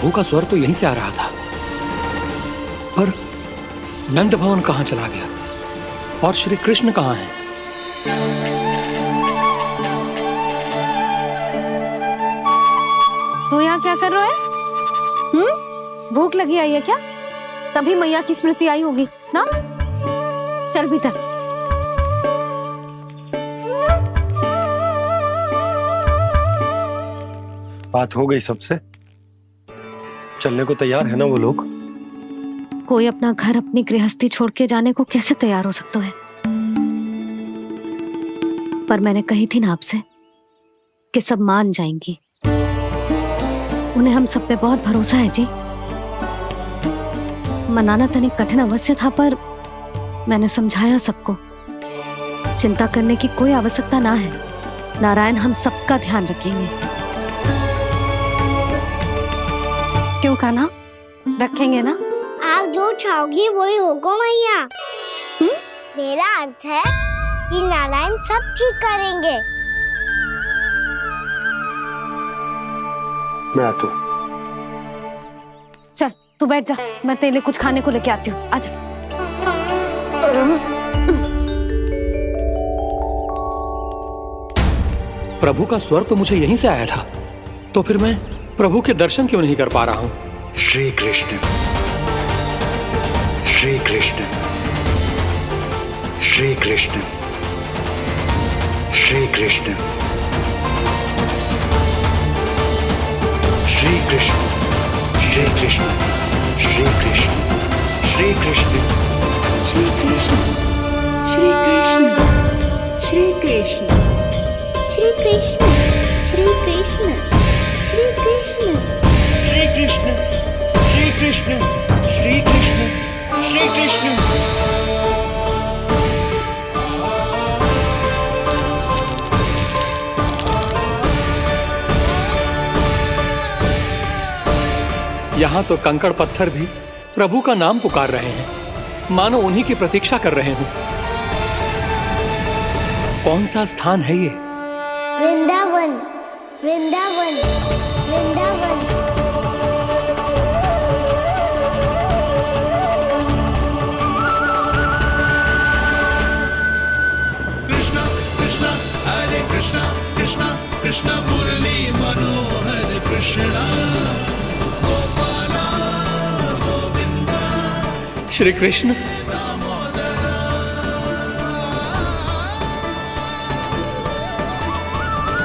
प्रभु का स्वर तो यहीं से आ रहा था, पर नंद भवन कहां चला गया और श्री कृष्ण कहां हैं? तू यहाँ क्या कर रहा है? भूख लगी आई है क्या? तभी मैया की स्मृति आई होगी ना? चल भीतर। बात हो गई सबसे? चलने को तैयार है ना वो लोग? कोई अपना घर अपनी गृहस्थी छोड़ के जाने को कैसे तैयार हो सकता है? पर मैंने कही थी ना आपसे कि सब मान जाएंगी। उन्हें हम सब पे बहुत भरोसा है जी। मनाना तनिक कठिन अवश्य था, पर मैंने समझाया सबको। चिंता करने की कोई आवश्यकता ना है। नारायण हम सबका ध्यान रखेंगे। क्यों कान्हा, रखेंगे ना? आप जो चाहोगी वही होगा मैया। मेरा अर्थ है कि नारायण सब ठीक करेंगे। मैं आता हूं। चल तू बैठ जा, मैं तेरे लिए कुछ खाने को लेके आती हूँ। आजा। प्रभु का स्वर तो मुझे यहीं से आया था, तो फिर मैं प्रभु के दर्शन क्यों नहीं कर पा रहा हूं? श्री कृष्ण, श्री कृष्ण, श्री कृष्ण, श्री कृष्ण, श्री कृष्ण, श्री कृष्ण, श्री कृष्ण, श्री कृष्ण, श्री कृष्ण, श्री कृष्ण, श्री कृष्ण, श्री कृष्ण, श्री कृष्ण, श्री कृष्ण, श्री कृष्ण, श्री कृष्ण, श्री कृष्ण, श्री कृष्ण। यहां तो कंकड़ पत्थर भी प्रभु का नाम पुकार रहे हैं, मानो उन्हीं की प्रतीक्षा कर रहे हो। कौन सा स्थान है ये? वृंदावन, वृंदावन, वृंदावन। कृष्णा कृष्णा हरे कृष्णा, कृष्णा कृष्णा मुरली मनोहर कृष्णा, गोपाला गोविंदा श्री कृष्ण।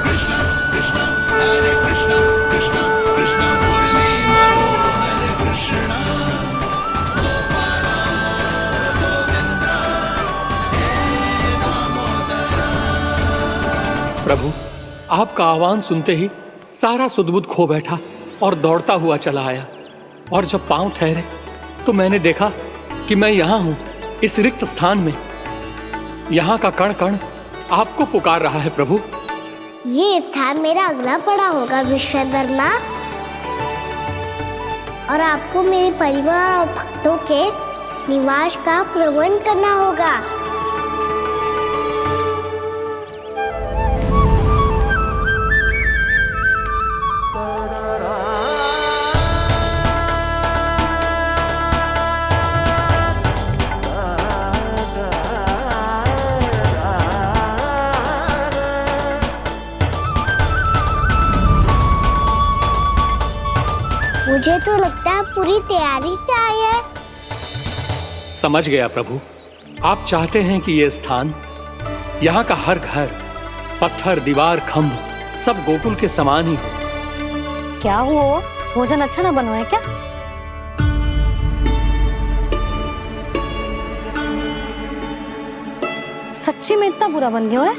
कृष्णा कृष्णा हरे कृष्णा, कृष्णा कृष्णा मुरली मनोहर कृष्णा, गोपाला गोविंदा हे दामोदरा। प्रभु आपका आह्वान सुनते ही सारा सुध-बुध खो बैठा और दौड़ता हुआ चला आया, और जब पांव ठहरे तो मैंने देखा कि मैं यहाँ हूँ, इस रिक्त स्थान में। यहाँ का कण कण आपको पुकार रहा है प्रभु। ये स्थान मेरा अगला पड़ा होगा विश्वकर्मा, और आपको मेरे परिवार और भक्तों के निवास का प्रबंध करना होगा। मुझे तो लगता है पूरी तैयारी से आए हैं। समझ गया प्रभु, आप चाहते हैं कि ये स्थान, यहाँ का हर घर, पत्थर, दीवार, खम्भ सब गोकुल के समान ही हो। क्या हुआ? भोजन अच्छा ना बना है क्या? सच्ची में इतना बुरा बन गया है?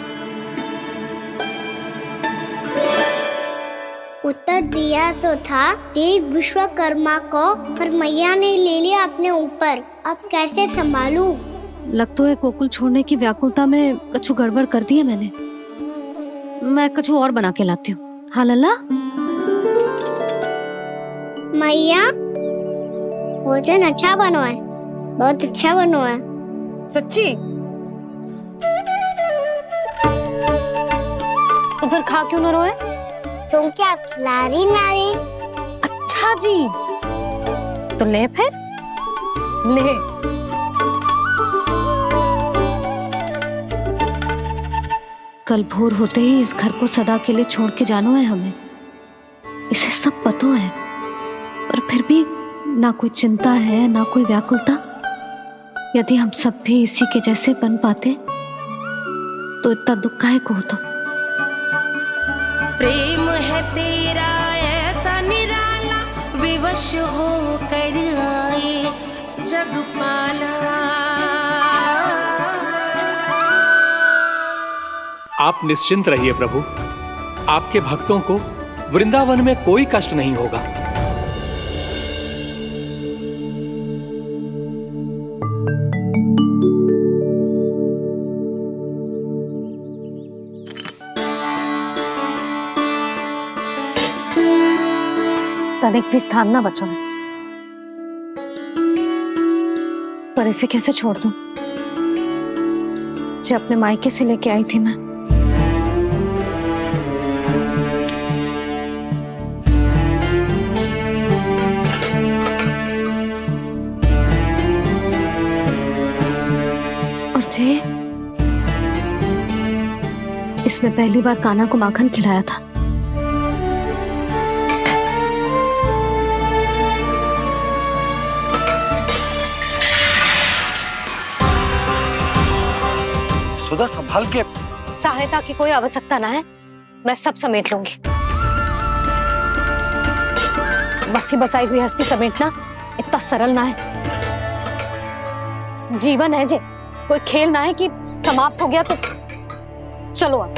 उत्तर दिया तो था देव विश्वकर्मा को, पर मैया ने ले लिया अपने ऊपर। अब कैसे संभालूं? लग तो है गोकुल छोड़ने की व्याकुलता में कछु गड़बड़ कर दी है मैंने। मैं कछु और बना के लाती हूँ। हाँ लल्ला? मैया, भोजन अच्छा बनो है, बहुत अच्छा बनो है। सच्ची? तो फिर खा क्यों न रोए? क्योंकि आप खिला रही ना रही। अच्छा, अच्छा जी, तो ले फिर ले। कल भोर होते ही इस घर को सदा के लिए छोड़ के जाना है हमें, इसे सब पता है, और फिर भी ना कोई चिंता है ना कोई व्याकुलता। यदि हम सब भी इसी के जैसे बन पाते तो इतना दुख काहे को होता। प्रेम है तेरा ऐसा निराला, विवश हो कर आए जगपाला। आप निश्चिंत रहिए प्रभु, आपके भक्तों को वृंदावन में कोई कष्ट नहीं होगा। तनिक भी स्थान ना बचो, पर इसे कैसे छोड़ दूं जो अपने मायके से लेके आई थी मैं। और जे इसमें पहली बार कान्हा को माखन खिलाया था। सुधा संभाल के। सहायता की कोई आवश्यकता ना है, मैं सब समेट लूंगी। बसी बसाई गृहस्थी समेटना इतना सरल ना है। जीवन है जे, कोई खेल ना है कि समाप्त हो गया तो चलो अब।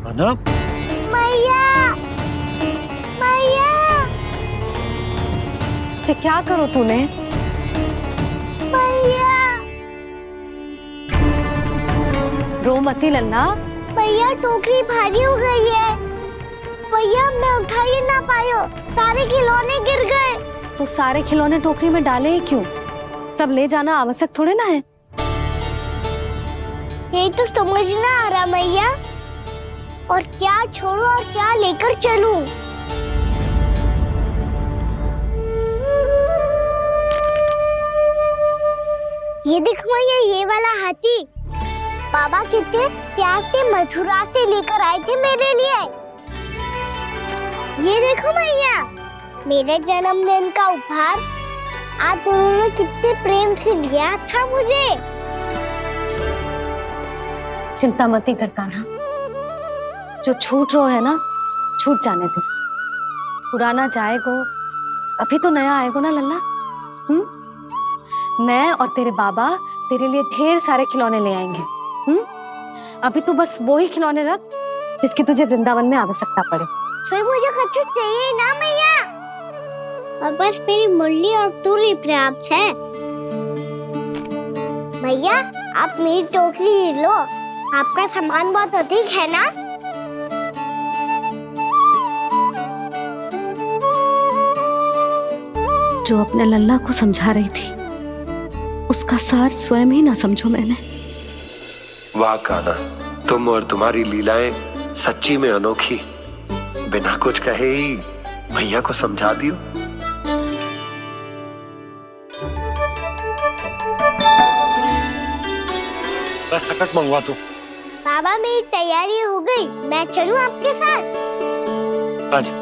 अना मैया, मैया। जे क्या करो तूने? मैया, रो मती लल्ला। भैया टोकरी भारी हो गई है। भैया मैं उठा ही ना पायो, सारे खिलौने गिर गए। तो सारे खिलौने टोकरी में डाले ही क्यों? सब ले जाना आवश्यक थोड़े ना है। यही तो समझ ना आ रहा मैया, और क्या छोड़ू और क्या लेकर चलूं? ये देखो मैया, ये वाला हाथी बाबा कितने प्यार से मथुरा से लेकर आए थे मेरे लिए। ये देखो मैया, मेरे जन्मदिन का उपहार आज उन्होंने कितने प्रेम से दिया था मुझे। चिंता मती कर कान्हा, जो छूट रो है ना छूट जाने दे। पुराना जाएगो, अभी तो नया आएगो ना लल्ला। मैं और तेरे बाबा तेरे लिए ढेर सारे खिलौने ले आएंगे। अभी तू बस वो ही खिलौने रख जिसकी तुझे वृंदावन में आवश्यकता पड़े। फिर मुझे कुछ चाहिए ना मैया, और बस मेरी मुरली और तुरी पर्याप्त है। भैया आप मेरी टोकरी लो, आपका सामान बहुत अधिक है ना। जो अपने लल्ला को समझा रही थी उसका सार स्वयं ही ना समझो मैंने। वाह कान्हा, तुम और तुम्हारी लीलाएं सच्ची में अनोखी। बिना कुछ कहे ही भैया को समझा दियो। बस सकट मंगवा दो। बाबा मेरी तैयारी हो गई, मैं चलूं आपके साथ? आजा।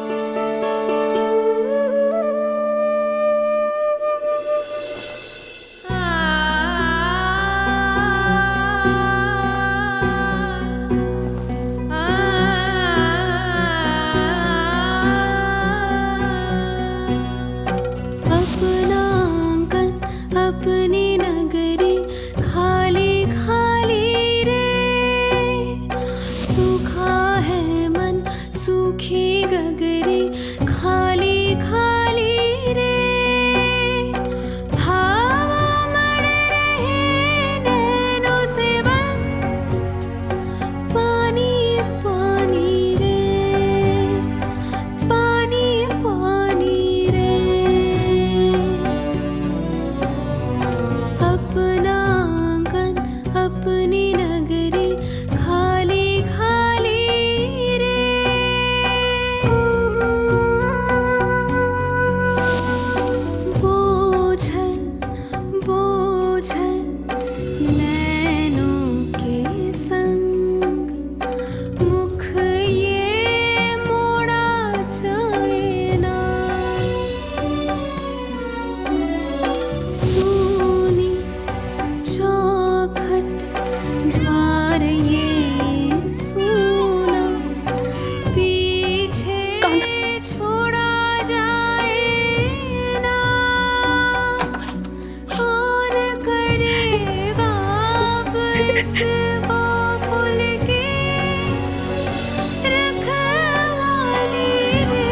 अपनी नगरी खाली खाली रे, सूखा है मन सूखी गगरी। चौखट द्वार ये सुना, पीछे छोड़ा जाए ना, कौन करेगा अब इस गोकुल की रखवाली रे।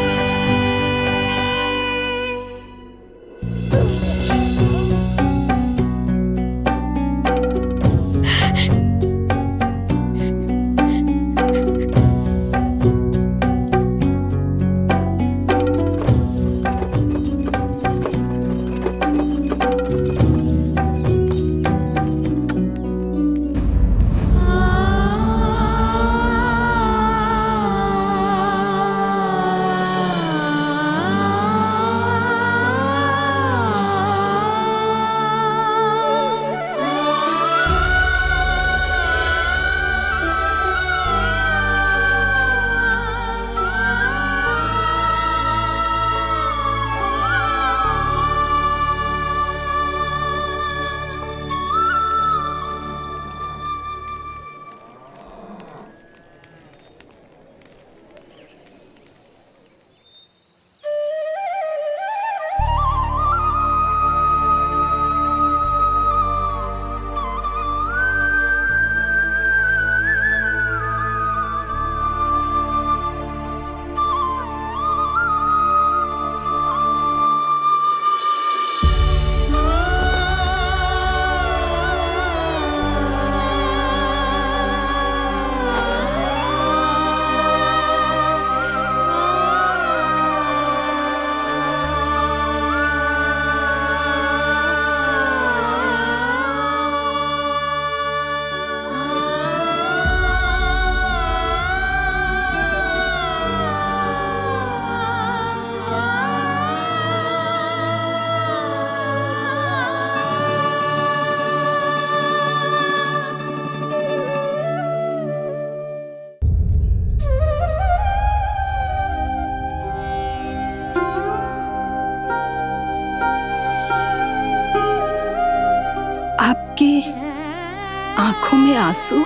आपकी आंखों में आंसू?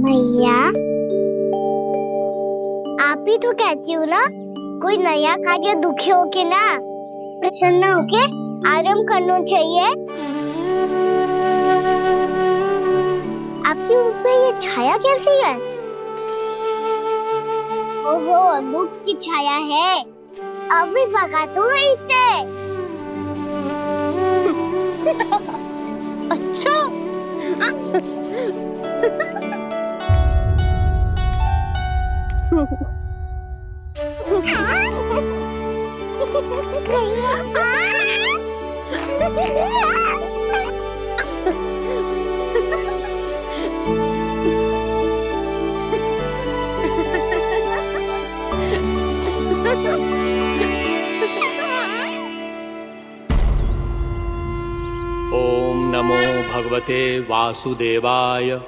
मैया, आप ही तो कहती हो ना, कोई नया कार्य दुखी होके ना प्रसन्न होके आराम करना चाहिए। आपकी मुख पे ये छाया कैसी है? ओहो, दुख की छाया है। अभी भगा दूं इसे। अच्छा। ओम नमो भगवते वासुदेवाय।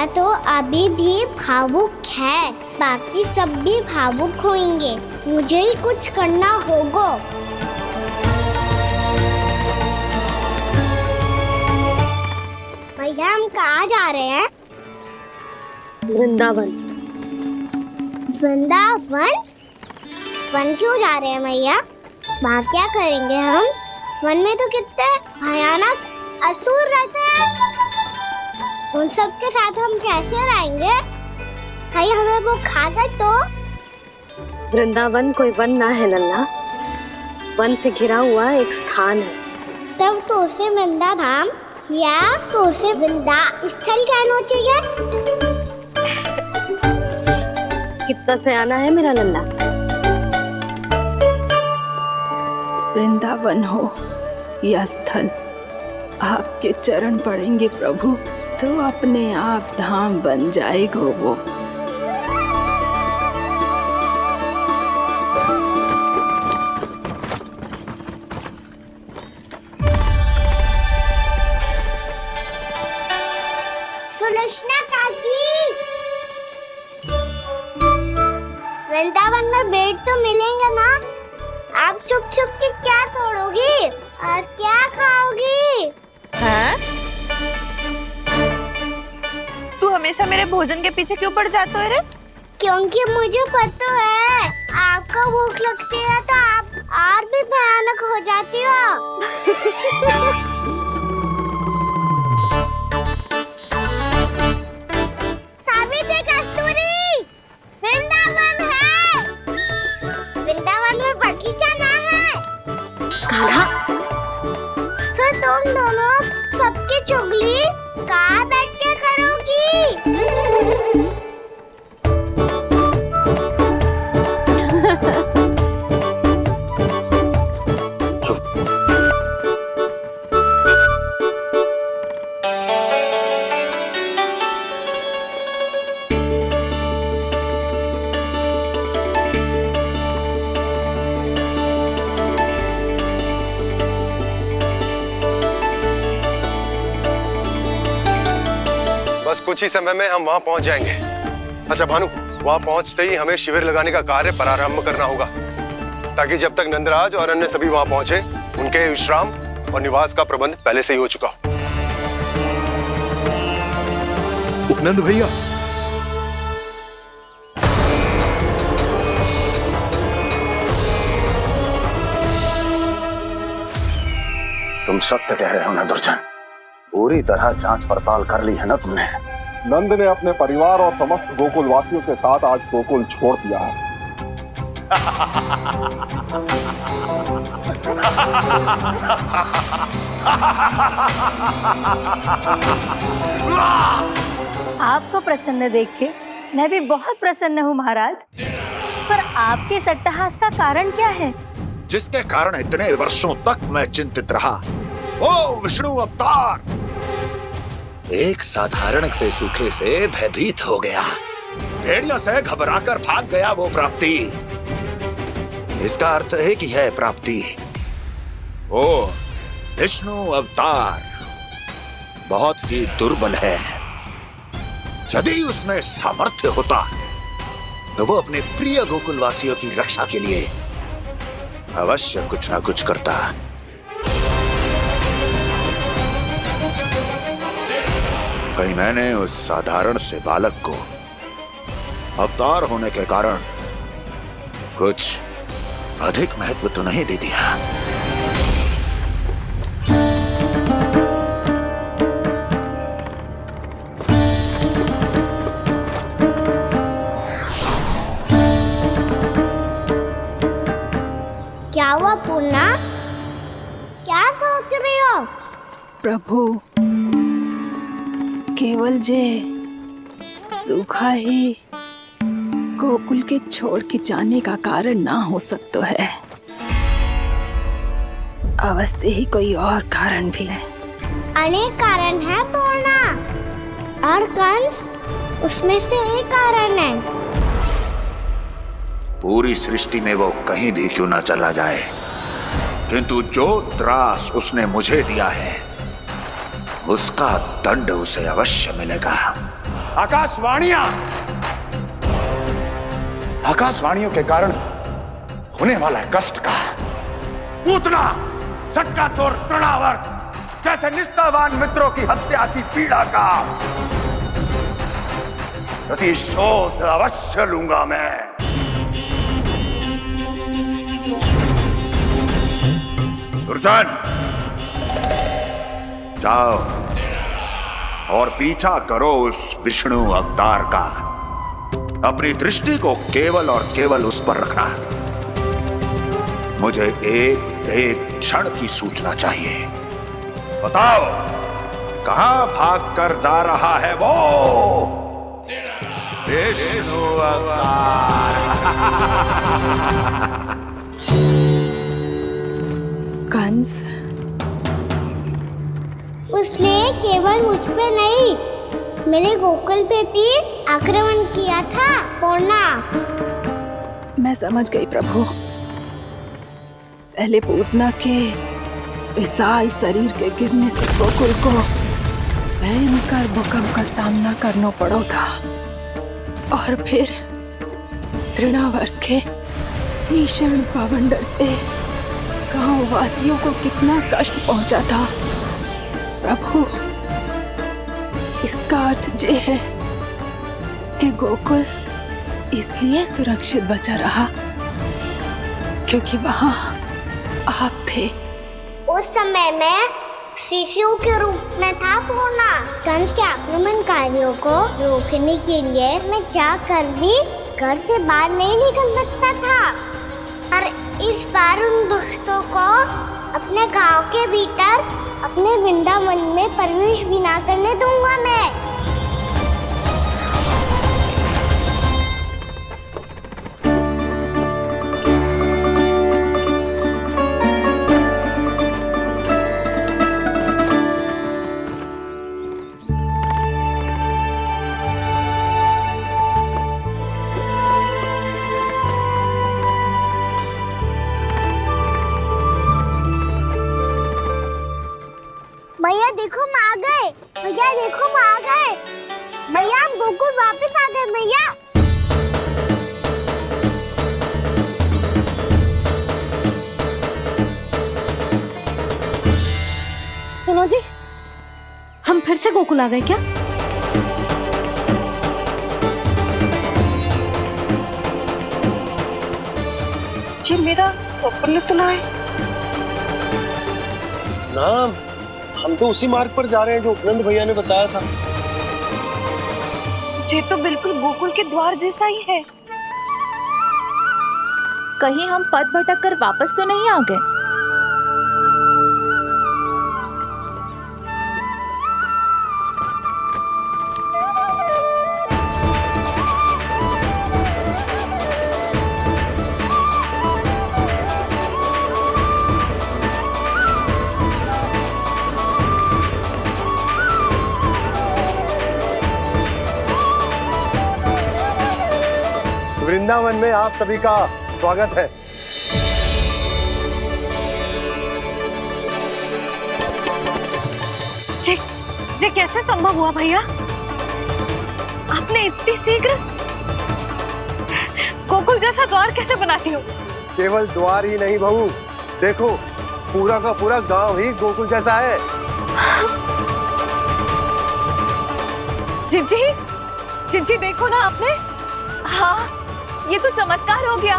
भैया तो अभी भी भावुक है, बाकी सब भी भावुक होंगे। मुझे ही कुछ करना होगा। भैया हम कहाँ जा रहे हैं? वृंदावन। वृंदावन? वन क्यों जा रहे हैं भैया? वहाँ क्या करेंगे हम? वन में तो कितने भयानक असुर रहते हैं। उन सब के साथ हम कैसे रहेंगे? कहीं हमें वो खा गए तो? वृंदावन कोई वन ना है लल्ला, वन से घिरा हुआ एक स्थान है। तब तो उसे वृंदा धाम या तो उसे वृंदा स्थल कहना चाहिए। कितना सयाना है मेरा लल्ला। वृंदावन हो या स्थल, आपके चरण पड़ेंगे प्रभु तो अपने आप धाम बन जाएगा वो। सुलक्षणा काकी, वृंदावन में बेट तो मिलेंगे ना? आप छुप छुप के क्या तोड़ोगी और क्या खाओगी? हाँ? तू हमेशा मेरे भोजन के पीछे क्यों पड़ जाता है रे? क्योंकि मुझे पता है आपको भूख लगती है तो आप और भी भयानक हो जाती हो। सावित्री, कस्तूरी, वृंदावन है। वृंदावन में बगीचा ना है। कान्हा, फिर तुम दोनों सबकी चुगली कहाँ बैठ के करोगी? बस कुछ ही समय में हम वहां पहुंच जाएंगे। अच्छा भानु, वहां पहुंचते ही हमें शिविर लगाने का कार्य प्रारंभ करना होगा, ताकि जब तक नंदराज और अन्य सभी वहां पहुंचे उनके विश्राम और निवास का प्रबंध पहले से ही हो चुका हो। नंद भैया, तुम सत्य कह रहे हो ना दुर्जन, पूरी तरह जांच पड़ताल कर ली है ना तुमने? नंद ने अपने परिवार और समस्त गोकुल वासियों के साथ आज गोकुल छोड़ दिया है। आपको प्रसन्न देख के मैं भी बहुत प्रसन्न हूँ महाराज, पर आपके इस अट्टहास का कारण क्या है? जिसके कारण इतने वर्षों तक मैं चिंतित रहा, ओ विष्णु अवतार, एक साधारण से सूखे से भयभीत हो गया, भेड़ियों से घबराकर भाग गया वो प्राप्ति। इसका अर्थ है कि यह प्राप्ति ओ विष्णु अवतार बहुत ही दुर्बल है। यदि उसमें सामर्थ्य होता तो वो अपने प्रिय गोकुलवासियों की रक्षा के लिए अवश्य कुछ ना कुछ करता। कहीं मैंने उस साधारण से बालक को अवतार होने के कारण कुछ अधिक महत्व तो नहीं दे दिया। क्या हुआ पूर्णा? क्या सोच रही हो? प्रभु, केवल जे सूखा ही गोकुल के छोड़ के जाने का कारण ना हो सकता है, अवश्य ही कोई और कारण भी है। अनेक कारण है पूर्णा, और कंस उसमें से एक कारण है। पूरी सृष्टि में वो कहीं भी क्यों ना चला जाए, किंतु जो त्रास उसने मुझे दिया है उसका दंड उसे अवश्य मिलेगा। आकाशवाणियों के कारण होने वाला कष्ट का पूतना सटका चोर तृणावर जैसे निष्ठावान मित्रों की हत्या की पीड़ा का प्रतिशोध अवश्य लूंगा मैं। दुर्जन, जाओ और पीछा करो उस विष्णु अवतार का। अपनी दृष्टि को केवल और केवल उस पर रखना। मुझे एक एक क्षण की सूचना चाहिए। बताओ, कहां भागकर जा रहा है वो विष्णु अवतार? कंस, उसने केवल मुझ पे नहीं, मेरे गोकुल पे भी आक्रमण किया था पूर्णा। मैं समझ गई प्रभु। पहले पूतना के विशाल शरीर के गिरने से गोकुल को भयंकर भूकंप का सामना करना पड़ा था, और फिर तृणावर्त के भीषण पावंडर से गांव वासियों को कितना कष्ट पहुंचा था। प्रभु, इसका अर्थ ये है कि गोकुल इसलिए सुरक्षित बचा रहा क्योंकि वहां आप थे। उस समय मैं शिशु के रूप में था पूर्णा। कंस के आक्रमणकारियों को रोकने के लिए मैं जाकर भी घर से बाहर नहीं निकल सकता था, और इस बार उन दुष्टों को अपने गांव के भीतर, अपने वृंदावन में प्रवेश भी ना करने दूंगा मैं। भैया देखो हम आ गए, भैया देखो हम आ गए, भैया हम गोकुल वापस आ गए भैया। सुनो जी, हम फिर से गोकुल आ गए क्या? जी मेरा स्वप्न तो ना है। ना, हम तो उसी मार्ग पर जा रहे हैं जो उपनंद भैया ने बताया था। ये तो बिल्कुल गोकुल के द्वार जैसा ही है। कहीं हम पथ भटक कर वापस तो नहीं आ गए? वृंदावन में आप सभी का स्वागत है। ये कैसे संभव हुआ भैया? आपने इतनी शीघ्र गोकुल जैसा द्वार कैसे बना दिया? केवल द्वार ही नहीं बहू, देखो पूरा का पूरा गांव ही गोकुल जैसा है। जिज्जी देखो ना आपने। हाँ, ये तो चमत्कार हो गया।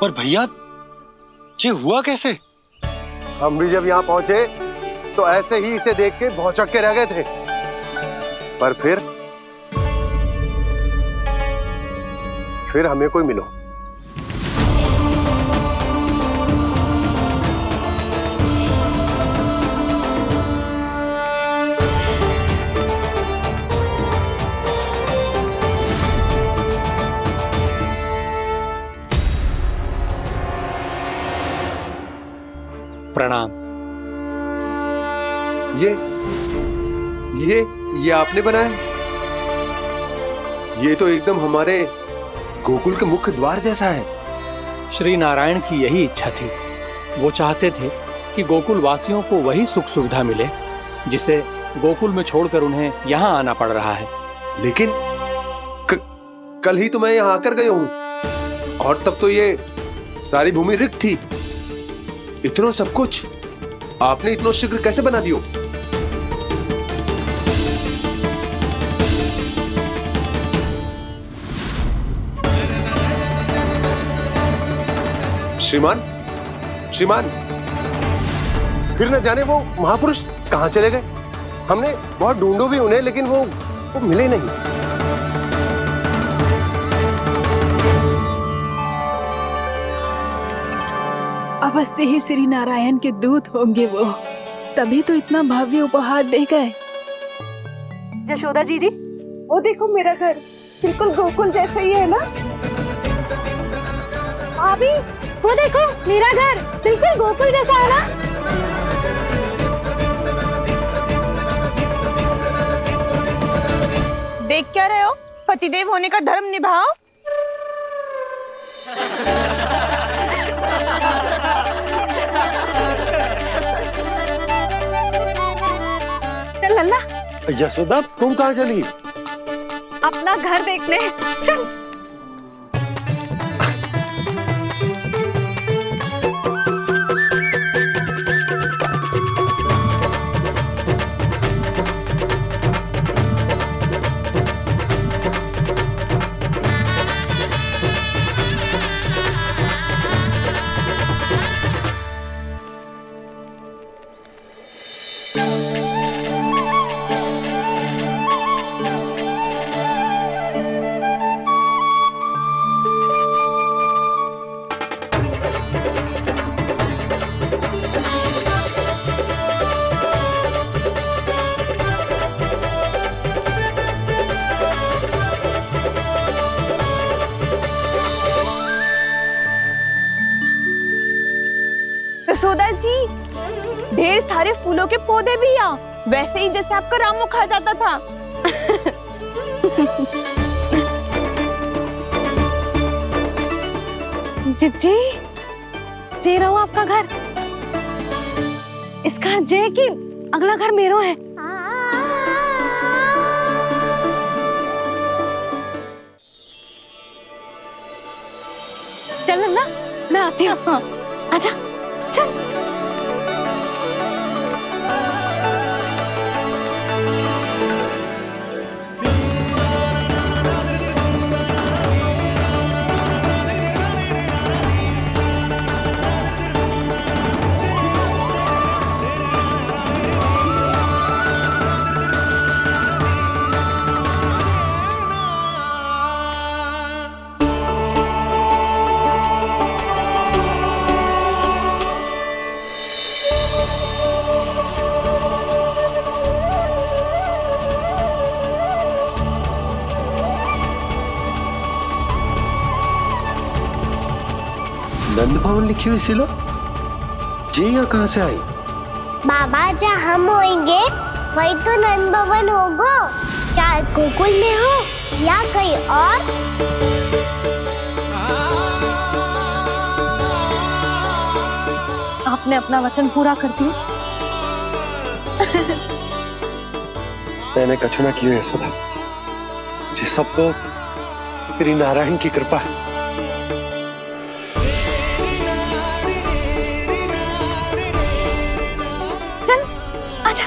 पर भैया, ये हुआ कैसे? हम भी जब यहाँ पहुंचे तो ऐसे ही इसे देख के भौचक के रह गए थे, पर फिर हमें कोई मिलो। प्रणाम। ये आपने बनाया? ये तो एकदम हमारे गोकुल के मुख्य द्वार जैसा है। श्री नारायण की यही इच्छा थी। वो चाहते थे ताकि गोकुल वासियों को वही सुख सुविधा मिले जिसे गोकुल में छोड़कर उन्हें यहाँ आना पड़ रहा है। लेकिन कल ही तो मैं यहाँ आकर गया हूँ और तब तो ये सारी भूमि रिक्त थी। इतना सब कुछ आपने इतना शीघ्र कैसे बना दियो? श्रीमान, श्रीमान, फिर न जाने वो महापुरुष कहां चले गए। हमने बहुत ढूंढो भी उन्हें, लेकिन वो मिले नहीं। अवश्य ही श्री नारायण के दूत होंगे वो, तभी तो इतना भव्य उपहार दे गए। यशोदा जी, वो देखो मेरा घर बिल्कुल गोकुल जैसा ही है ना। भाभी वो देखो मेरा घर बिल्कुल गोकुल जैसा है ना। देख क्या रहे हो? पतिदेव होने का धर्म निभाओ। चल लल्ला, यशोदा तुम कहाँ चली? अपना घर देखने चल। यशोदा जी, ढेर सारे फूलों के पौधे भी यहाँ, वैसे ही जैसे आपका रामू खा जाता था। जी जे रहो आपका घर। इस घर जे की अगला घर मेरो है। चल ना, मैं आती हूँ। आजा चल। नंद भवन लिखी हुई सिलो जी यहाँ कहाँ से आई? बाबा जहाँ हम होंगे वही तो नंद भवन होगा। चाहे गोकुल में हो या कहीं और। आपने अपना वचन पूरा कर दिया। मैंने कछु ना किया यशोदा जी, सब तो श्री नारायण की कृपा है। चल आजा।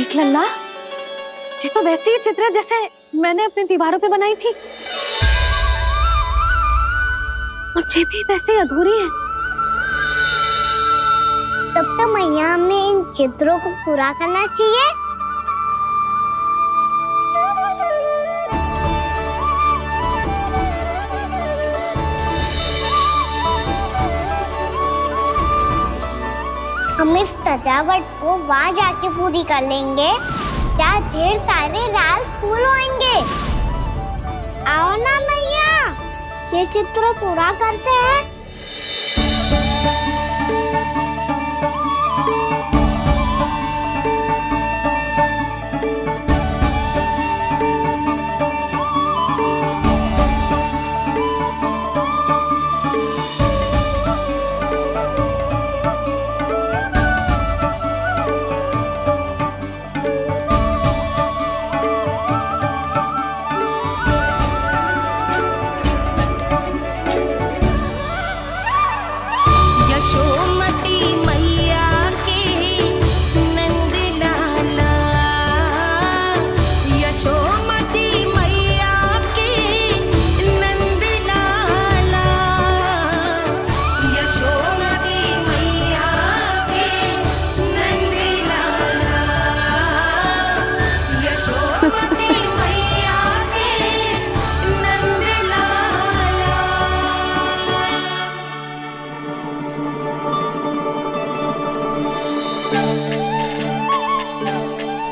देख लल्ला, ये तो वैसी ही चित्र है जैसे मैंने अपनी दीवारों पे बनाई थी, और ये भी वैसे ही अधूरी है। तब तो मैया हमें इन चित्रों को पूरा करना चाहिए। हम इस सजावट को वहाँ जाके पूरी कर लेंगे जहाँ ढेर सारे लाल फूल होंगे। आओ ना मैया, ये चित्र पूरा करते हैं।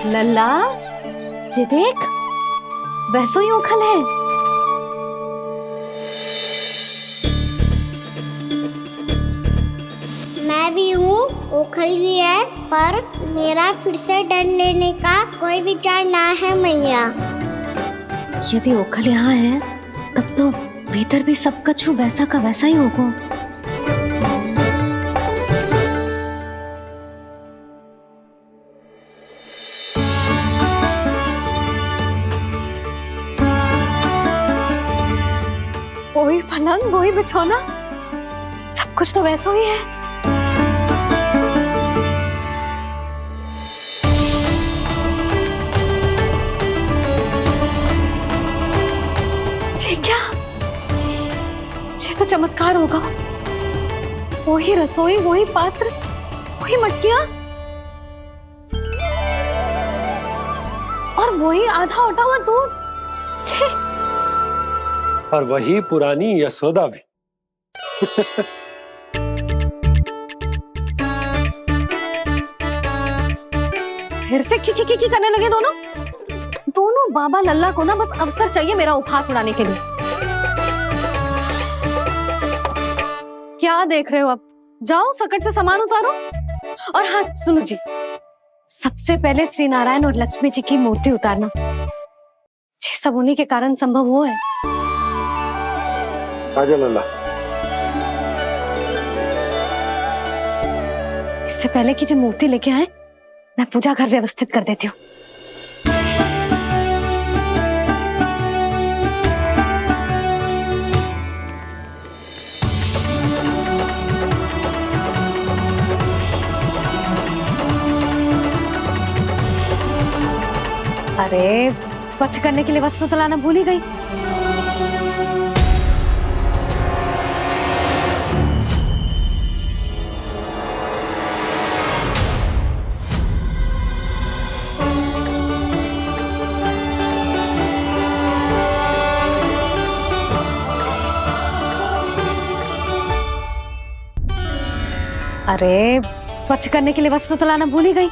लल्ला, ये देख, वैसो ही उखल है। मैं भी हूँ, उखल भी है, पर मेरा फिर से डर लेने का कोई विचार ना है मैया। यदि उखल यहाँ है, तब तो भीतर भी सब कछु वैसा का वैसा ही होगा। वही पलंग, वही बिछौना, सब कुछ तो वैसा ही है। ये क्या? ये तो चमत्कार होगा। वही रसोई, वही पात्र, वही मटकियां, और वही आधा उटा हुआ दूध। छे! और वही पुरानी यशोदा भी। फिर से खी करने लगे दोनों बाबा लल्ला को ना बस अवसर चाहिए मेरा उपहास उड़ाने के लिए। क्या देख रहे हो? अब जाओ, सकट से सामान उतारो। और हाँ सुनो जी, सबसे पहले श्री नारायण और लक्ष्मी जी की मूर्ति उतारना। ये सब उन्हीं के कारण संभव हुआ है। आजा लल्ला। इससे पहले कि जो मूर्ति लेके आए, मैं पूजा घर व्यवस्थित कर देती हूँ। अरे स्वच्छ करने के लिए वस्त्र तो लाना भूल ही गई। अरे स्वच्छ करने के लिए वस्त्र तो लाना भूल ही गई।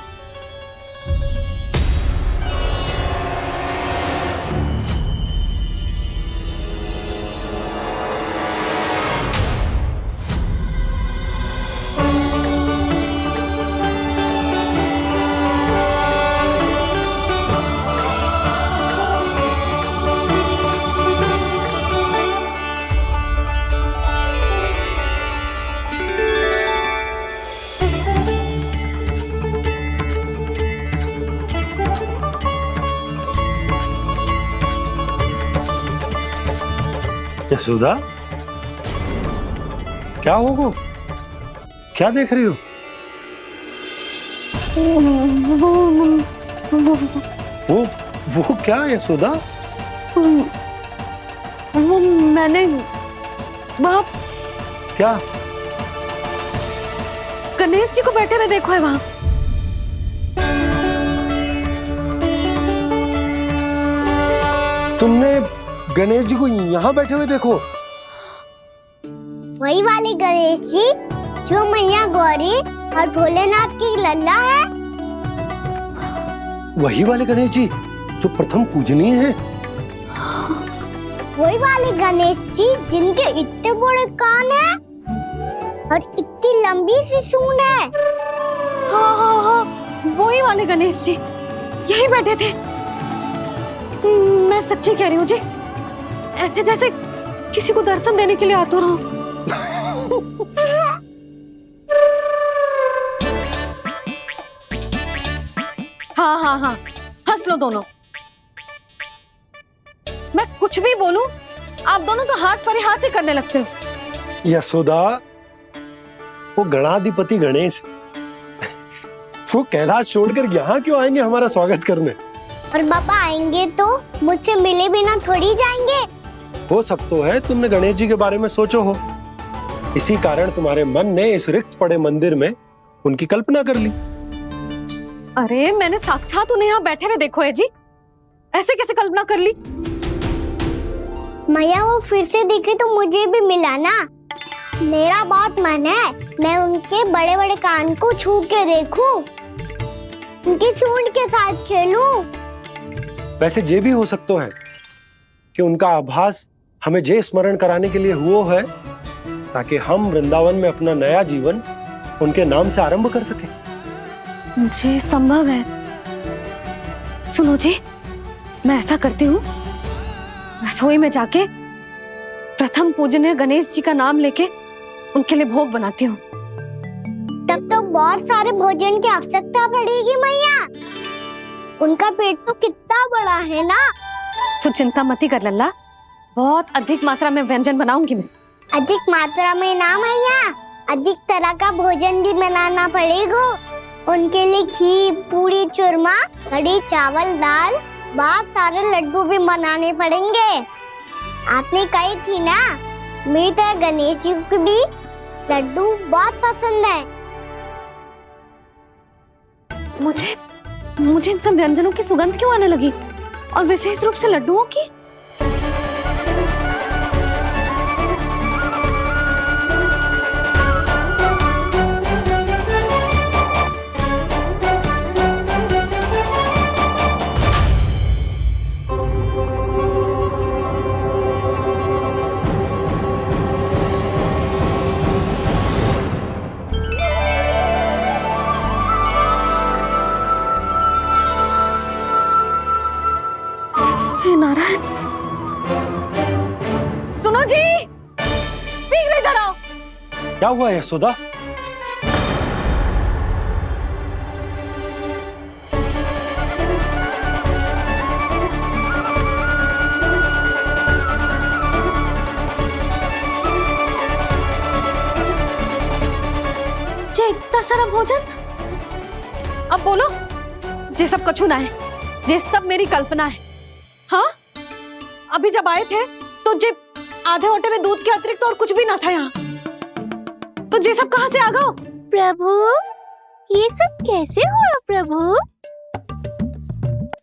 यशोदा, क्या होगा? क्या देख रही हो? वो क्या है यशोदा? वो मैंने वहाँ क्या? गणेश जी को बैठे हुए देखो है वहाँ। तुमने गणेश जी को यहाँ बैठे हुए देखो? वही वाले गणेश जी जो मैया गौरी और भोलेनाथ की लल्ला है। वही वाले गणेश जी जो प्रथम पूजनीय हैं? वही वाले गणेश जी जिनके इतने बड़े कान हैं और इतनी लंबी सी सूंड है। हाँ हाँ हाँ, वही वाले गणेश जी यही बैठे थे। मैं सच्ची कह रही हूँ जी, ऐसे जैसे किसी को दर्शन देने के लिए आतुर हूँ। हाँ हाँ हाँ, हंस लो दोनों। मैं कुछ भी बोलूं, आप दोनों तो हाथ परिहास ही करने लगते हो। यशोदा, वो गणाधिपति गणेश वो कैलाश छोड़कर यहाँ क्यों आएंगे हमारा स्वागत करने? और बाबा आएंगे तो मुझसे मिले बिना थोड़ी जाएंगे। हो सकता है तुमने गणेश जी के बारे में सोचो हो, इसी कारण तुम्हारे मन ने इस रिक्त पड़े मंदिर में उनकी कल्पना कर ली। अरे मैंने साक्षात उन्हें यहाँ बैठे हुए देखो है जी, ऐसे कैसे कल्पना कर ली? मैया वो फिर से दिखे तो मुझे भी मिला ना। मेरा बहुत मन है मैं उनके बड़े बड़े कान को छू के देखूं, उनकी सूंड के साथ खेलूं। वैसे ये भी हो सकता है कि उनका आभास हमें जे स्मरण कराने के लिए हुआ है ताकि हम वृंदावन में अपना नया जीवन उनके नाम से आरंभ कर सके। जी संभव है। सुनो जी, मैं ऐसा करती हूँ, रसोई में जाके प्रथम पूजनीय गणेश जी का नाम लेके उनके लिए भोग बनाती हूँ। तब तो बहुत सारे भोजन की आवश्यकता पड़ेगी मैया। उनका पेट तो कितना बड़ा है ना। तू चिंता मत ही कर लल्ला, बहुत अधिक मात्रा में व्यंजन बनाऊंगी मैं। अधिक मात्रा में ना मैया, अधिक तरह का भोजन भी बनाना पड़ेगा। उनके लिए खीर, पूरी, चूरमा, कढ़ी, चावल, दाल, बहुत सारे लड्डू भी बनाने पड़ेंगे। आपने कही थी ना, मेरी तरह गणेश जी को भी लड्डू बहुत पसंद है। मुझे इन सब व्यंजनों की सुगंध क्यों आने लगी, और विशेष रूप से लड्डुओं की? नारायण, सुनो जी, शीघ्र इधर आओ। क्या हुआ यशोदा? जे इतना सारा भोजन, अब बोलो, जे सब कछु ना है, जे सब मेरी कल्पना है। हाँ, अभी जब आए थे तो जे आधे ओटे में दूध के अतिरिक्त और कुछ भी ना था यहाँ, तो जे सब कहाँ से आ गए? प्रभु, ये सब कैसे हुआ प्रभु?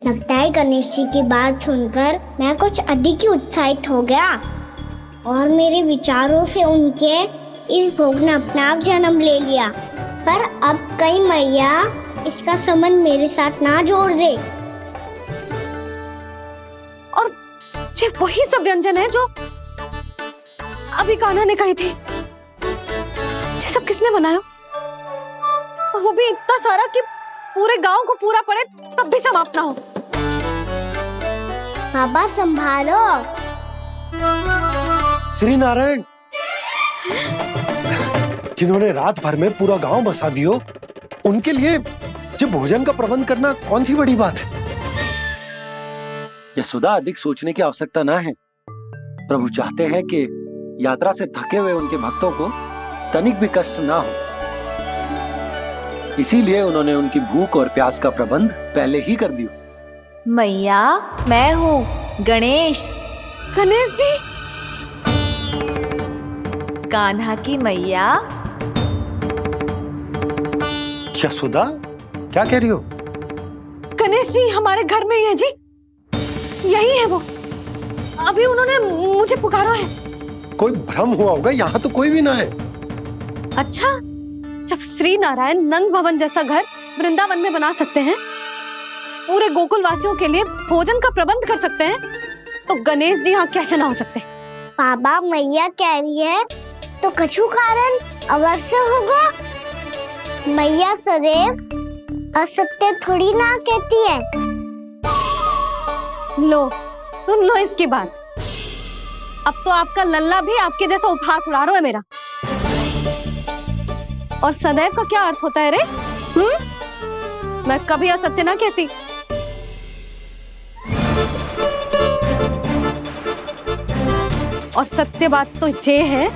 लगता है गणेश जी की बात सुनकर मैं कुछ अधिक ही उत्साहित हो गया और मेरे विचारों से उनके इस भोग ने अपना आप जन्म ले लिया। पर अब कहीं मैया इसका संबंध मेरे साथ ना जोड़ दे। ये वही सब व्यंजन है जो अभी कान्हा ने कही थी। ये सब किसने बनाया? और वो भी इतना सारा कि पूरे गांव को पूरा पड़े तब भी समाप्त ना हो। बाबा संभालो। श्री नारायण, जिन्होंने रात भर में पूरा गांव बसा दियो, उनके लिए जो भोजन का प्रबंध करना कौन सी बड़ी बात है? यशोदा, अधिक सोचने की आवश्यकता ना है। प्रभु चाहते हैं कि यात्रा से थके हुए उनके भक्तों को तनिक भी कष्ट ना हो। इसीलिए उन्होंने उनकी भूख और प्यास का प्रबंध पहले ही कर दिया। मैया, मैं हूँ गणेश। गणेश जी। कान्हा की मैया। यशोदा, क्या कह रही हो? गणेश जी हमारे घर में ही है जी, यही है वो। अभी उन्होंने मुझे पुकारा है। कोई भ्रम हुआ होगा, यहाँ तो कोई भी ना है। अच्छा, जब श्री नारायण नंद भवन जैसा घर वृंदावन में बना सकते हैं, पूरे गोकुल वासियों के लिए भोजन का प्रबंध कर सकते हैं, तो गणेश जी यहाँ कैसे ना हो सकते? बाबा, मैया कह रही है तो कछु कारण अवश्य होगा। मैया सदैव असत्य थोड़ी ना कहती है। लो, सुन लो इसकी बात। अब तो आपका लल्ला भी आपके जैसा उपहास उड़ा रहा है मेरा। और सदैव का क्या अर्थ होता है रे? मैं कभी असत्य ना कहती। और सत्य बात तो ये है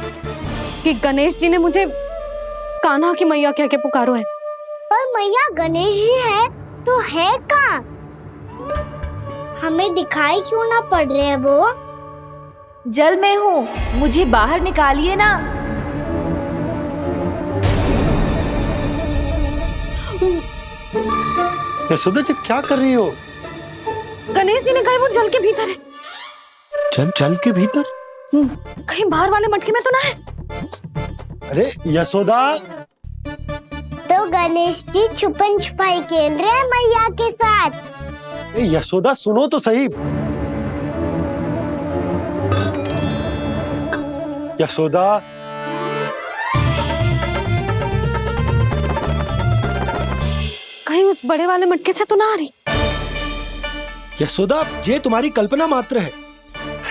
कि गणेश जी ने मुझे कान्हा की मैया कह के पुकारो है। पर मैया गणेश जी है तो है कहाँ? हमें दिखाई क्यों ना पड़ रहे हैं वो? जल में हूँ, मुझे बाहर निकालिए ना। यशोदा जी, क्या कर रही हो? गणेश जी ने कहा वो जल के भीतर है। जल के भीतर? कहीं बाहर वाले मटके में तो ना है? अरे यशोदा! तो गणेश जी छुपन छुपाई खेल रहे हैं मैया के साथ। यशोदा, सुनो तो सही। यशोदा, कहीं उस बड़े वाले मटके से तो ना आ रही? यशोदा, ये तुम्हारी कल्पना मात्र है।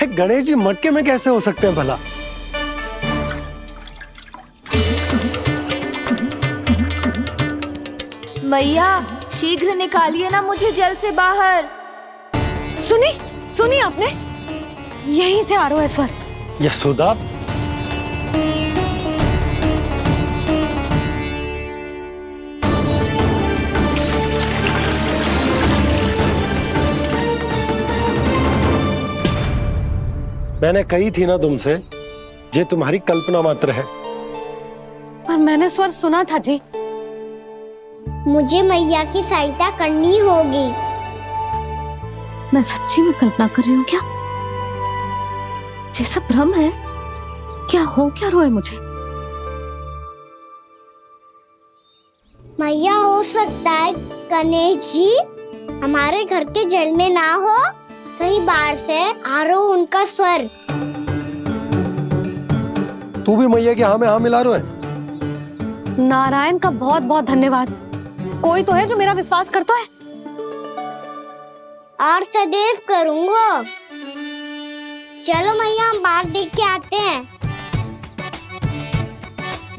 गणेश जी मटके में कैसे हो सकते हैं भला? मैया, शीघ्र निकालिए ना मुझे जल से बाहर। सुनी आपने? यहीं से आ रहा है स्वर। यशोदा, मैंने कही थी ना तुमसे, ये तुम्हारी कल्पना मात्र है। पर मैंने स्वर सुना था जी। मुझे मैया की सहायता करनी होगी। मैं सच्ची में कल्पना कर रही हूँ क्या? जैसा भ्रम है क्या? हो क्या रहा है मुझे? मैया, हो सकता है गणेश जी हमारे घर के जल में ना हो, कहीं बाहर से आ रहा हो उनका स्वर। तू भी मैया के हाँ में हाँ मिला रहा है। नारायण का बहुत बहुत धन्यवाद। कोई तो है जो मेरा विश्वास करता है। और सदैव करूंगा। चलो मैया, हम बाहर देख के आते हैं।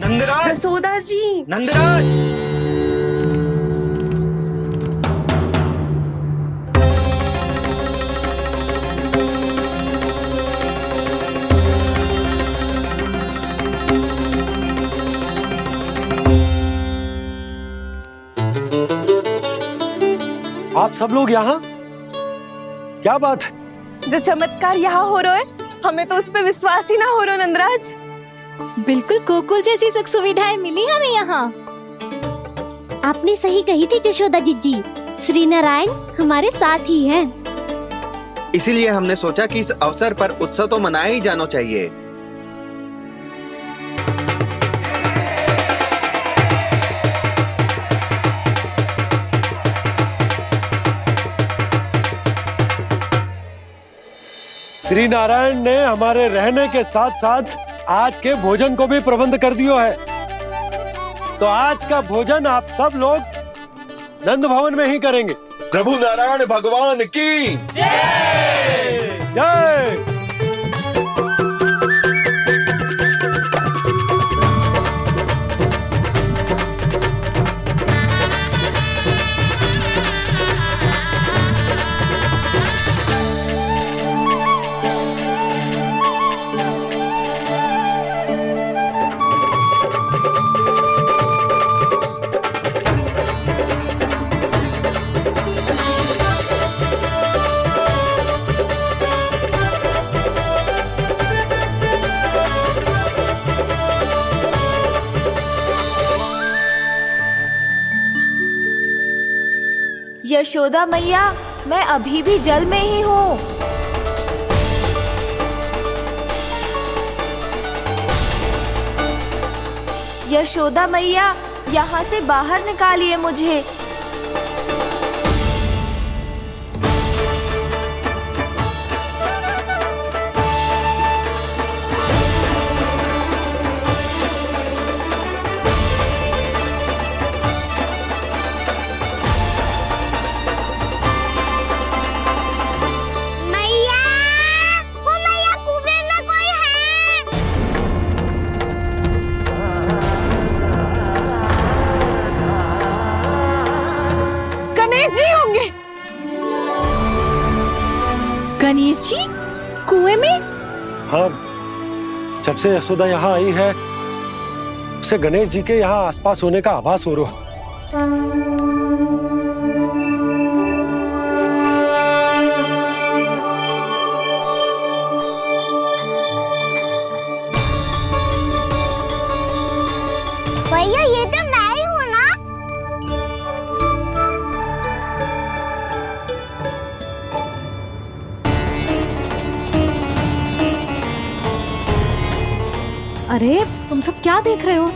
नंदराज, जसोदा जी, नंदराज। आप सब लोग यहाँ? क्या बात है? जो चमत्कार यहाँ हो रहा है, हमें तो उस पर विश्वास ही ना हो रहा नंदराज। बिल्कुल गोकुल जैसी सुख सुविधाएं मिली हमें यहाँ। आपने सही कही थी यशोदा जीजी, श्री नारायण हमारे साथ ही हैं। इसीलिए हमने सोचा कि इस अवसर पर उत्सव तो मनाया ही जाना चाहिए। श्री नारायण ने हमारे रहने के साथ साथ आज के भोजन को भी प्रबंध कर दिया है। तो आज का भोजन आप सब लोग नंद भवन में ही करेंगे। प्रभु नारायण भगवान की जय जय। यशोदा मैया, मैं अभी भी जल में ही हूँ। यशोदा मैया, यहाँ से बाहर निकालिए मुझे। मैया, वो मैया कुएं में कोई है। गणेश जी होंगे। गणेश जी कुएं में? हाँ, जब से यशोदा यहाँ आई है उसे गणेश जी के यहाँ आसपास होने का आभास हो रहा है। भैया ये तो मैं ही हूँ ना। अरे तुम सब क्या देख रहे हो?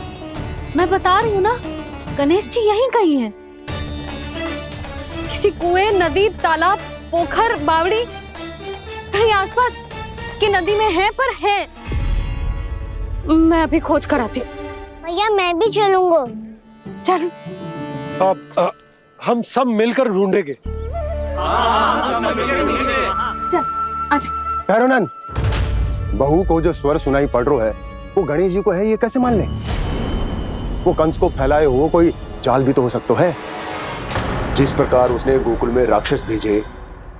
मैं बता रही हूँ ना, गणेश जी यहीं कहीं हैं। किसी कुएं, नदी, तालाब, पोखर, बावड़ी कहीं आसपास की नदी में है, पर है। मैं अभी खोज कर आती हूँ। भैया मैं भी चलूंगा। चल। अब हम सब मिलकर ढूंढेंगे। चल, आजा। भैरवनंद, बहू को जो स्वर सुनाई पड़ रहा है वो गणेश जी को है, ये कैसे मान ले? वो कंस को फैलाए हुए कोई चाल भी तो हो सकता है। जिस प्रकार उसने गोकुल में राक्षस भेजे,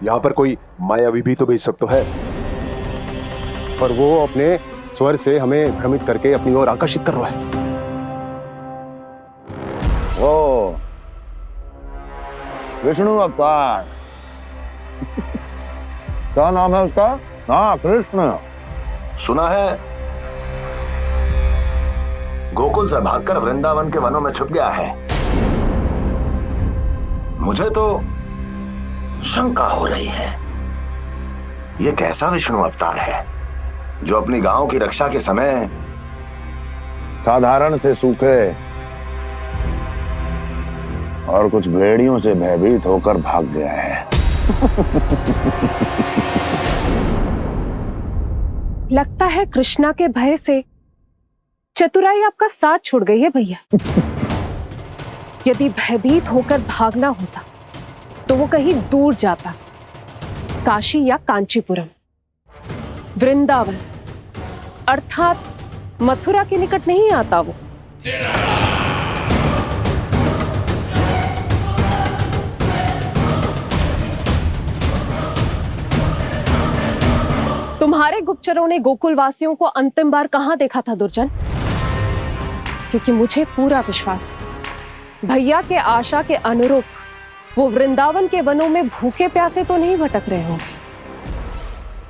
यहाँ पर कोई मायावी भी तो भेज सकता है। पर वो अपने स्वर से हमें भ्रमित करके अपनी ओर आकर्षित कर रहा है। ओ, विष्णु अवतार। क्या नाम है उसका? हाँ, कृष्ण। सुना है गोकुल से भागकर वृंदावन के वनों में छुप गया है। मुझे तो शंका हो रही है, ये कैसा विष्णु अवतार है जो अपनी गांव की रक्षा के समय साधारण से सूखे और कुछ भेड़ियों से भयभीत होकर भाग गया है। लगता है कृष्णा के भय से चतुराई आपका साथ छोड़ गई है भैया। यदि भयभीत होकर भागना होता तो वो कहीं दूर जाता, काशी या कांचीपुरम, वृंदावन अर्थात मथुरा के निकट नहीं आता वो। तुम्हारे गुप्तचरों ने गोकुल वासियों को अंतिम बार कहां देखा था दुर्जन? क्योंकि मुझे पूरा विश्वास है भैया के आशा के अनुरूप वो वृंदावन के वनों में भूखे प्यासे तो नहीं भटक रहे होंगे।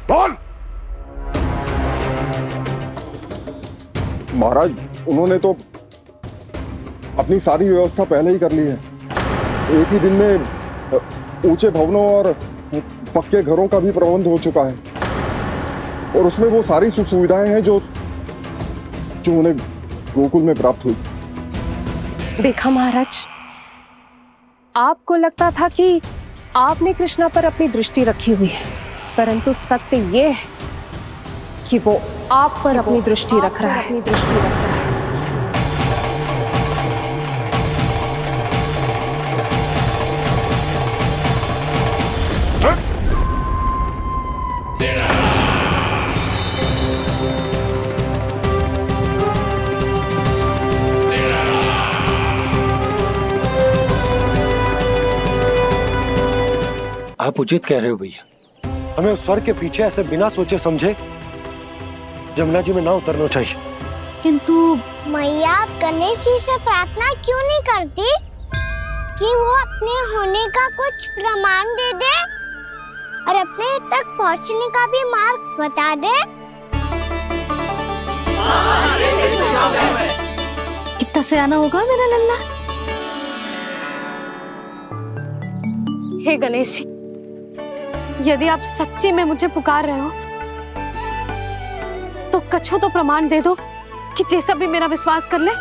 बोल! महाराज, उन्होंने तो अपनी सारी व्यवस्था पहले ही कर ली है। एक ही दिन में ऊंचे भवनों और पक्के घरों का भी प्रबंध हो चुका है, और उसमें वो सारी सुख सुविधाएं हैं जो उन्हें गोकुल में प्राप्त हुई। देखा महाराज, आपको लगता था कि आपने कृष्णा पर अपनी दृष्टि रखी हुई है, परंतु सत्य ये है कि वो आप पर अपनी दृष्टि रख रहा है। आप उचित कह रहे हो भैया, हमें उस स्वर के पीछे ऐसे बिना सोचे समझे जमुना जी में ना उतरना चाहिए। किंतु मैया, आप गणेश जी से प्रार्थना क्यों नहीं करती कि वो अपने होने का कुछ प्रमाण दे दे और अपने तक पहुंचने का भी मार्ग बता दे? कितना सयाना होगा मेरा लल्ला। हे गणेश जी, यदि आप सच्ची में मुझे पुकार रहे हो तो कछु तो प्रमाण दे दो कि जैसा भी मेरा विश्वास कर ले।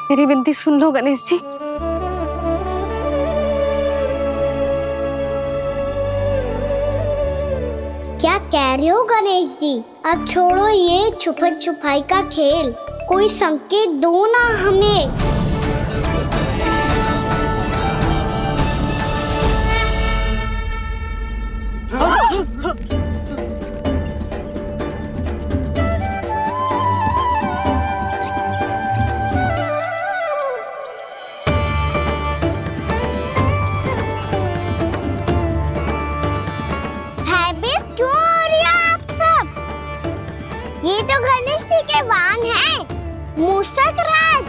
मेरी विनती सुन लो गणेश जी। क्या कह रहे हो गणेश जी? अब छोड़ो ये छुपन छुपाई का खेल, कोई संकेत दो ना हमें। भयभीत क्यों हो रही हो आप सब? ये तो गणेश जी के वाहन हैं, मूषक राज।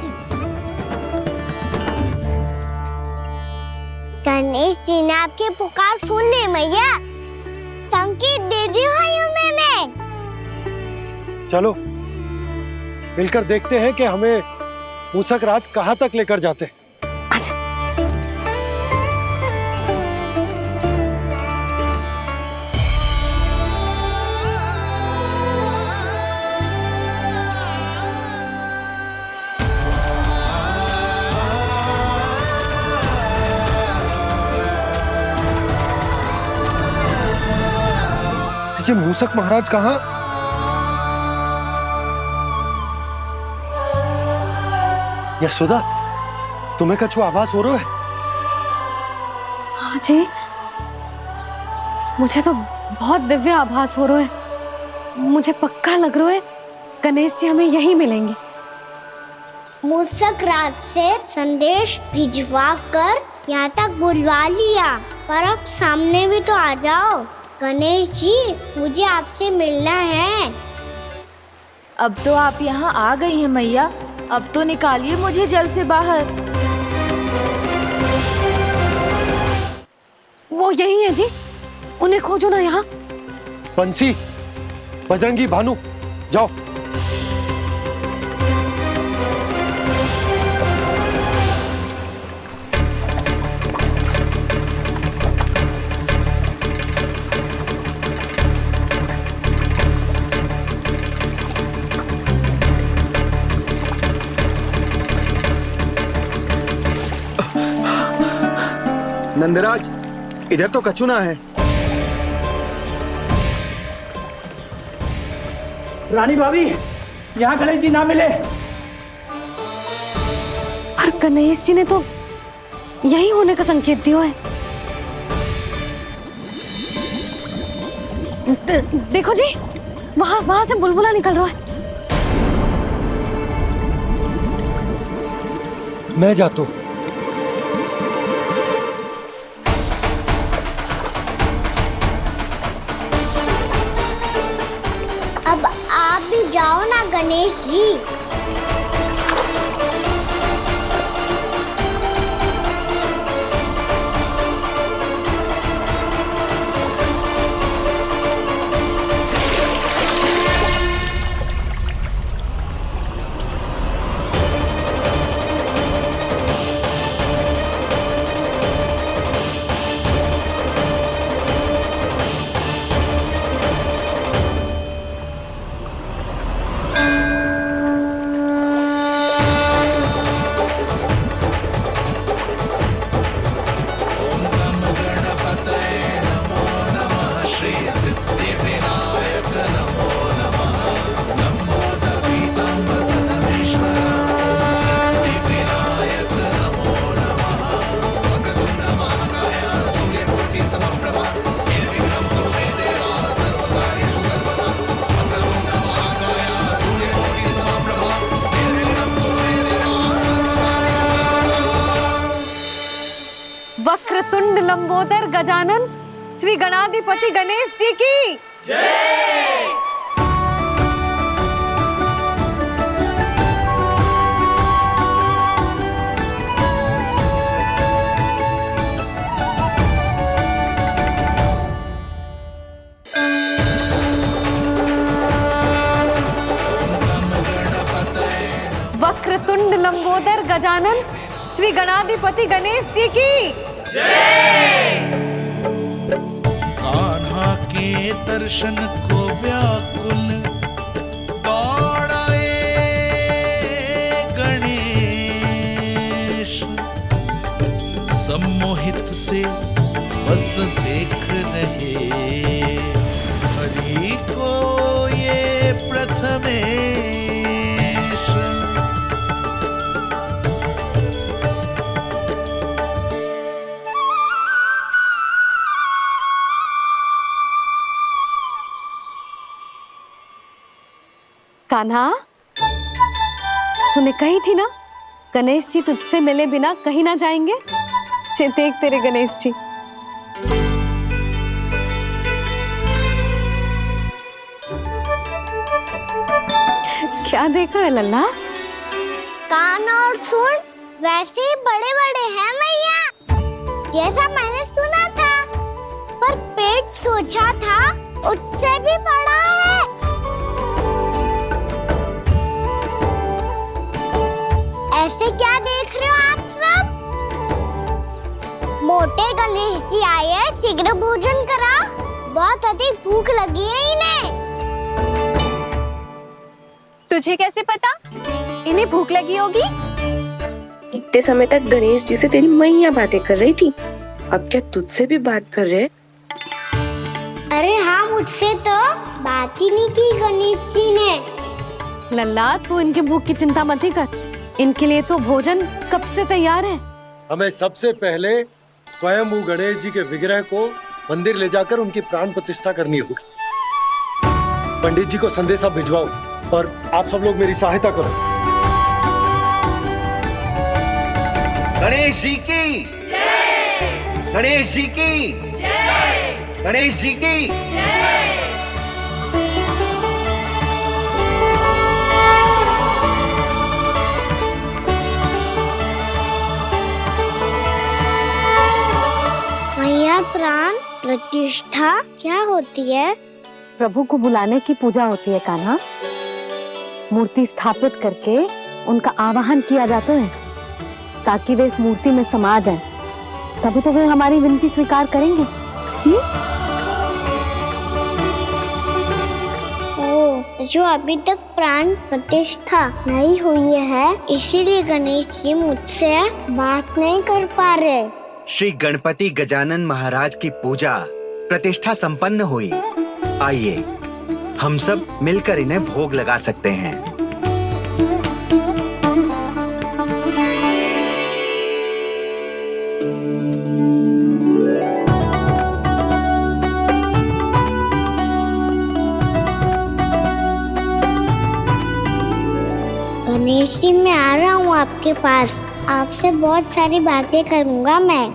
गणेश जी ने आपकी पुकार सुन ली मैया, संकेत दे दी भाइयों मैंने। चलो मिलकर देखते हैं कि हमें मूषक राज कहाँ तक लेकर जाते हैं। जी मूषक महाराज कहाँ? यशोदा, तुम्हें कछु आभास हो रहा है? हाँ जी, मुझे तो बहुत दिव्य आभास हो रहा है। मुझे पक्का लग रहा है गणेश जी हमें यहीं मिलेंगे। मूषक राज से संदेश भिजवा कर यहाँ तक बुलवा लिया, पर अब सामने भी तो आ जाओ। गणेश जी, मुझे आपसे मिलना है। अब तो आप यहाँ आ गई हैं मैया, अब तो निकालिए मुझे जल से बाहर। वो यही है जी, उन्हें खोजो ना यहाँ। बंसी, बजरंगी, भानु, जाओ। नंदराज, इधर तो कछु ना है। रानी भाभी, यहाँ गणेश जी ना मिले। पर गणेश जी ने तो यही होने का संकेत दिया है। देखो जी, वहां से बुलबुला निकल रहा है। मैं जाता हूँ। अब आप भी जाओ ना गणेश जी। वक्रतुंड लंबोदर गजानन श्री गणाधिपति गणेश जी की जय। वक्रतुंड लंबोदर गजानन श्री गणाधिपति गणेश जी की कान्हा के दर्शन को व्याकुल दौड़ाए गणेश, सम्मोहित से बस देख रहे हरि को ये प्रथमेश। कान्हा, तूने कही थी ना गणेश जी तुझसे मिले बिना कहीं ना जाएंगे। देख तेरे गणेश जी। क्या देख रहा है लल्ला? कान और सुन वैसे ही बड़े बड़े हैं मैया, जैसा मैंने सुना था, पर पेट सोचा था उससे भी बड़ा है। ऐसे क्या देख रहे हो आप सब? मोटे गणेश जी आए हैं, शीघ्र भोजन करा, बहुत अधिक भूख लगी है इन्हें। तुझे कैसे पता इन्हें भूख लगी होगी? इतने समय तक गणेश जी से तेरी मैया बातें कर रही थी, अब क्या तुझसे भी बात कर रहे? अरे हाँ, मुझसे तो बात ही नहीं की गणेश जी ने। लल्ला, तू इनके भूख की चिंता मत ही कर, इनके लिए तो भोजन कब से तैयार है। हमें सबसे पहले स्वयं गणेश जी के विग्रह को मंदिर ले जाकर उनकी प्राण प्रतिष्ठा करनी होगी। पंडित जी को संदेशा भिजवाओ और आप सब लोग मेरी सहायता करो। गणेश जी की जय, गणेश जी की जय, गणेश जी की जय। मैया, प्राण प्रतिष्ठा क्या होती है? प्रभु को बुलाने की पूजा होती है कान्हा। मूर्ति स्थापित करके उनका आवाहन किया जाता है ताकि वे इस मूर्ति में समा जाएं। तभी तो वे हमारी विनती स्वीकार करेंगे। जो अभी तक प्राण प्रतिष्ठा नहीं हुई है, इसीलिए गणेश जी मुझसे बात नहीं कर पा रहे। श्री गणपति गजानन महाराज की पूजा प्रतिष्ठा संपन्न हुई। आइए हम सब मिलकर इन्हें भोग लगा सकते हैं। गणेश जी, मैं आ रहा हूँ आपके पास, आपसे बहुत सारी बातें करूँगा मैं।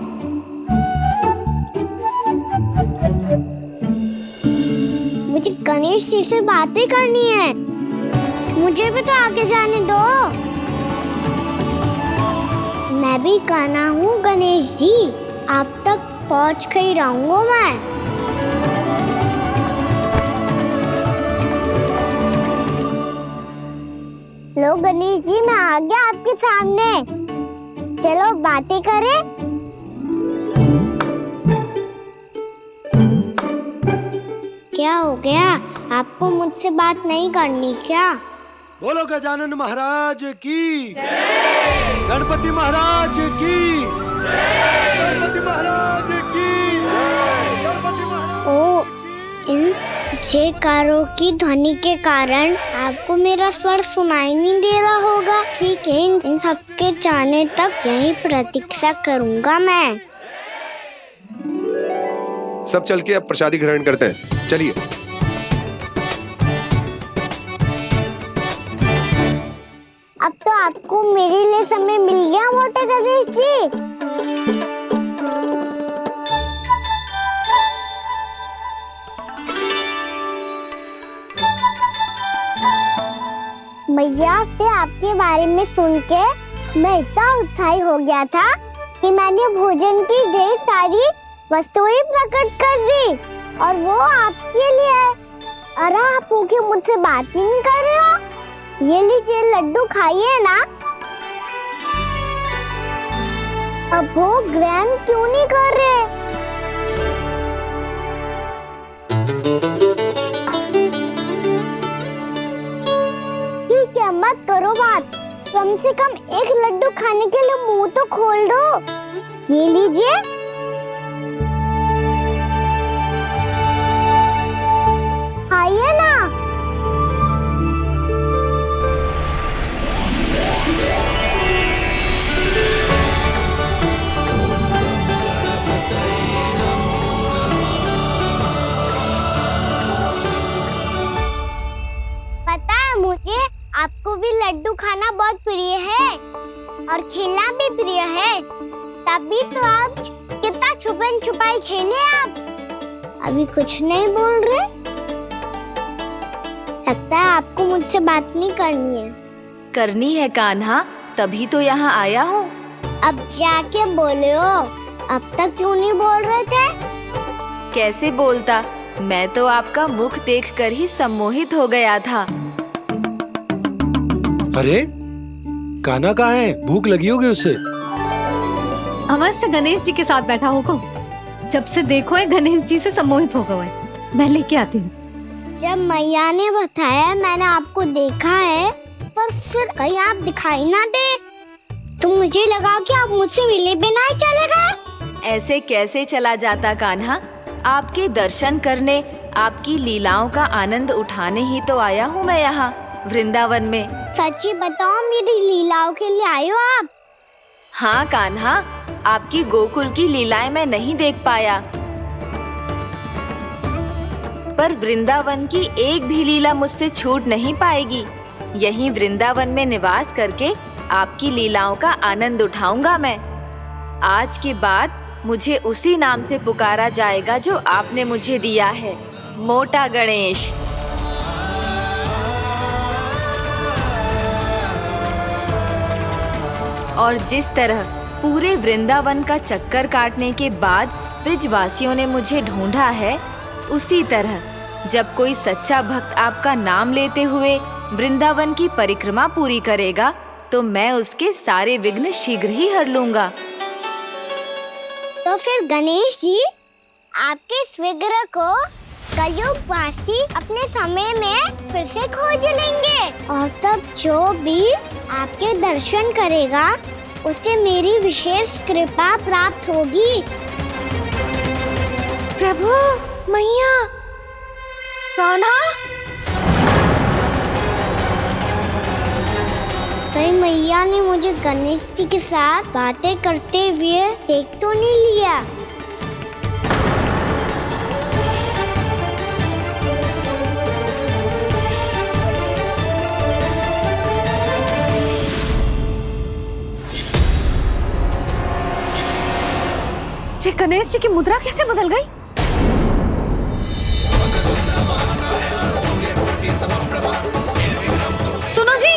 मुझे गणेश जी से बातें करनी है, मुझे भी तो आगे जाने दो। मैं भी कान्हा हूँ गणेश जी, आप तक पहुँच कर ही रहूँगा मैं। लो गणेश जी, मैं आ गया आपके सामने, चलो बातें करें। क्या हो गया, आपको मुझसे बात नहीं करनी क्या? बोलो गजानन महाराज की जय, गणपति महाराज की जय, गणपति महाराज की जय, गणपति महाराज। ओ, इन जयकारों की ध्वनि के कारण आपको मेरा स्वर सुनाई नहीं दे रहा होगा। ठीक है, इन सबके जाने तक यही प्रतीक्षा करूंगा मैं। सब चल के अब प्रसादी ग्रहण करते हैं, चलिए। अब तो आपको मेरे लिए समय मिल गया मोटे गणेश जी। मैया से आपके बारे में सुन के मैं इतना उत्साही हो गया था कि मैंने भोजन की ढेर सारी वस्तुएं प्रकट कर दी, और वो आपके लिए। अरे आप भूखे मुझसे बात ही नहीं कर रहे हो। ये लीजिए लड्डू, खाइए ना। अब वो ग्रैंड क्यों नहीं कर रहे? ठीक है, मत करो बात। कम से कम एक लड्डू खाने के लिए मुंह तो खोल दो। ये लीजिए। खाइए ना। पता है मुझे, आपको भी लड्डू खाना बहुत प्रिय है और खेलना भी प्रिय है। तभी तो आप कितना छुपन छुपाई खेले। आप अभी कुछ नहीं बोल रहे। लगता है आपको मुझसे बात नहीं करनी है। करनी है कान्हा, तभी तो यहाँ आया हूँ। अब जाके बोले हो। अब तक क्यों नहीं बोल रहे थे? कैसे बोलता, मैं तो आपका मुख देखकर ही सम्मोहित हो गया था। अरे कान्हा कहाँ है? भूख लगी होगी उसे। अवश्य गणेश जी के साथ बैठा होगा। जब से देखो है गणेश जी से सम्मोहित हो गए। मैं लेके आती हूँ। जब मैया ने बताया मैंने आपको देखा है, पर फिर कहीं आप दिखाई ना दे तो मुझे लगा कि आप मुझसे मिले बिना ही चले गए। ऐसे कैसे चला जाता कान्हा? आपके दर्शन करने, आपकी लीलाओं का आनंद उठाने ही तो आया हूँ मैं यहाँ वृंदावन में। सच्ची बताओ, मेरी लीलाओं के लिए आए हो आप? हाँ कान्हा, आपकी गोकुल की लीलाएं मैं नहीं देख पाया, पर वृंदावन की एक भी लीला मुझसे छूट नहीं पाएगी। यहीं वृंदावन में निवास करके आपकी लीलाओं का आनंद उठाऊंगा मैं। आज के बाद मुझे उसी नाम से पुकारा जाएगा जो आपने मुझे दिया है, मोटा गणेश। और जिस तरह पूरे वृंदावन का चक्कर काटने के बाद ब्रिजवासियों ने मुझे ढूंढा है, उसी तरह जब कोई सच्चा भक्त आपका नाम लेते हुए वृंदावन की परिक्रमा पूरी करेगा, तो मैं उसके सारे विघ्न शीघ्र ही हर लूंगा। तो फिर गणेश जी, आपके इस विग्रह को कलयुगवासी अपने समय में फिर से खोज लेंगे, और तब जो भी आपके दर्शन करेगा उसे मेरी विशेष कृपा प्राप्त होगी। प्रभु, मैया, कान्हा। कहीं मैया ने मुझे गणेश जी के साथ बातें करते हुए देख तो नहीं लिया? ये गणेश जी की मुद्रा कैसे बदल गई? सुनो जी,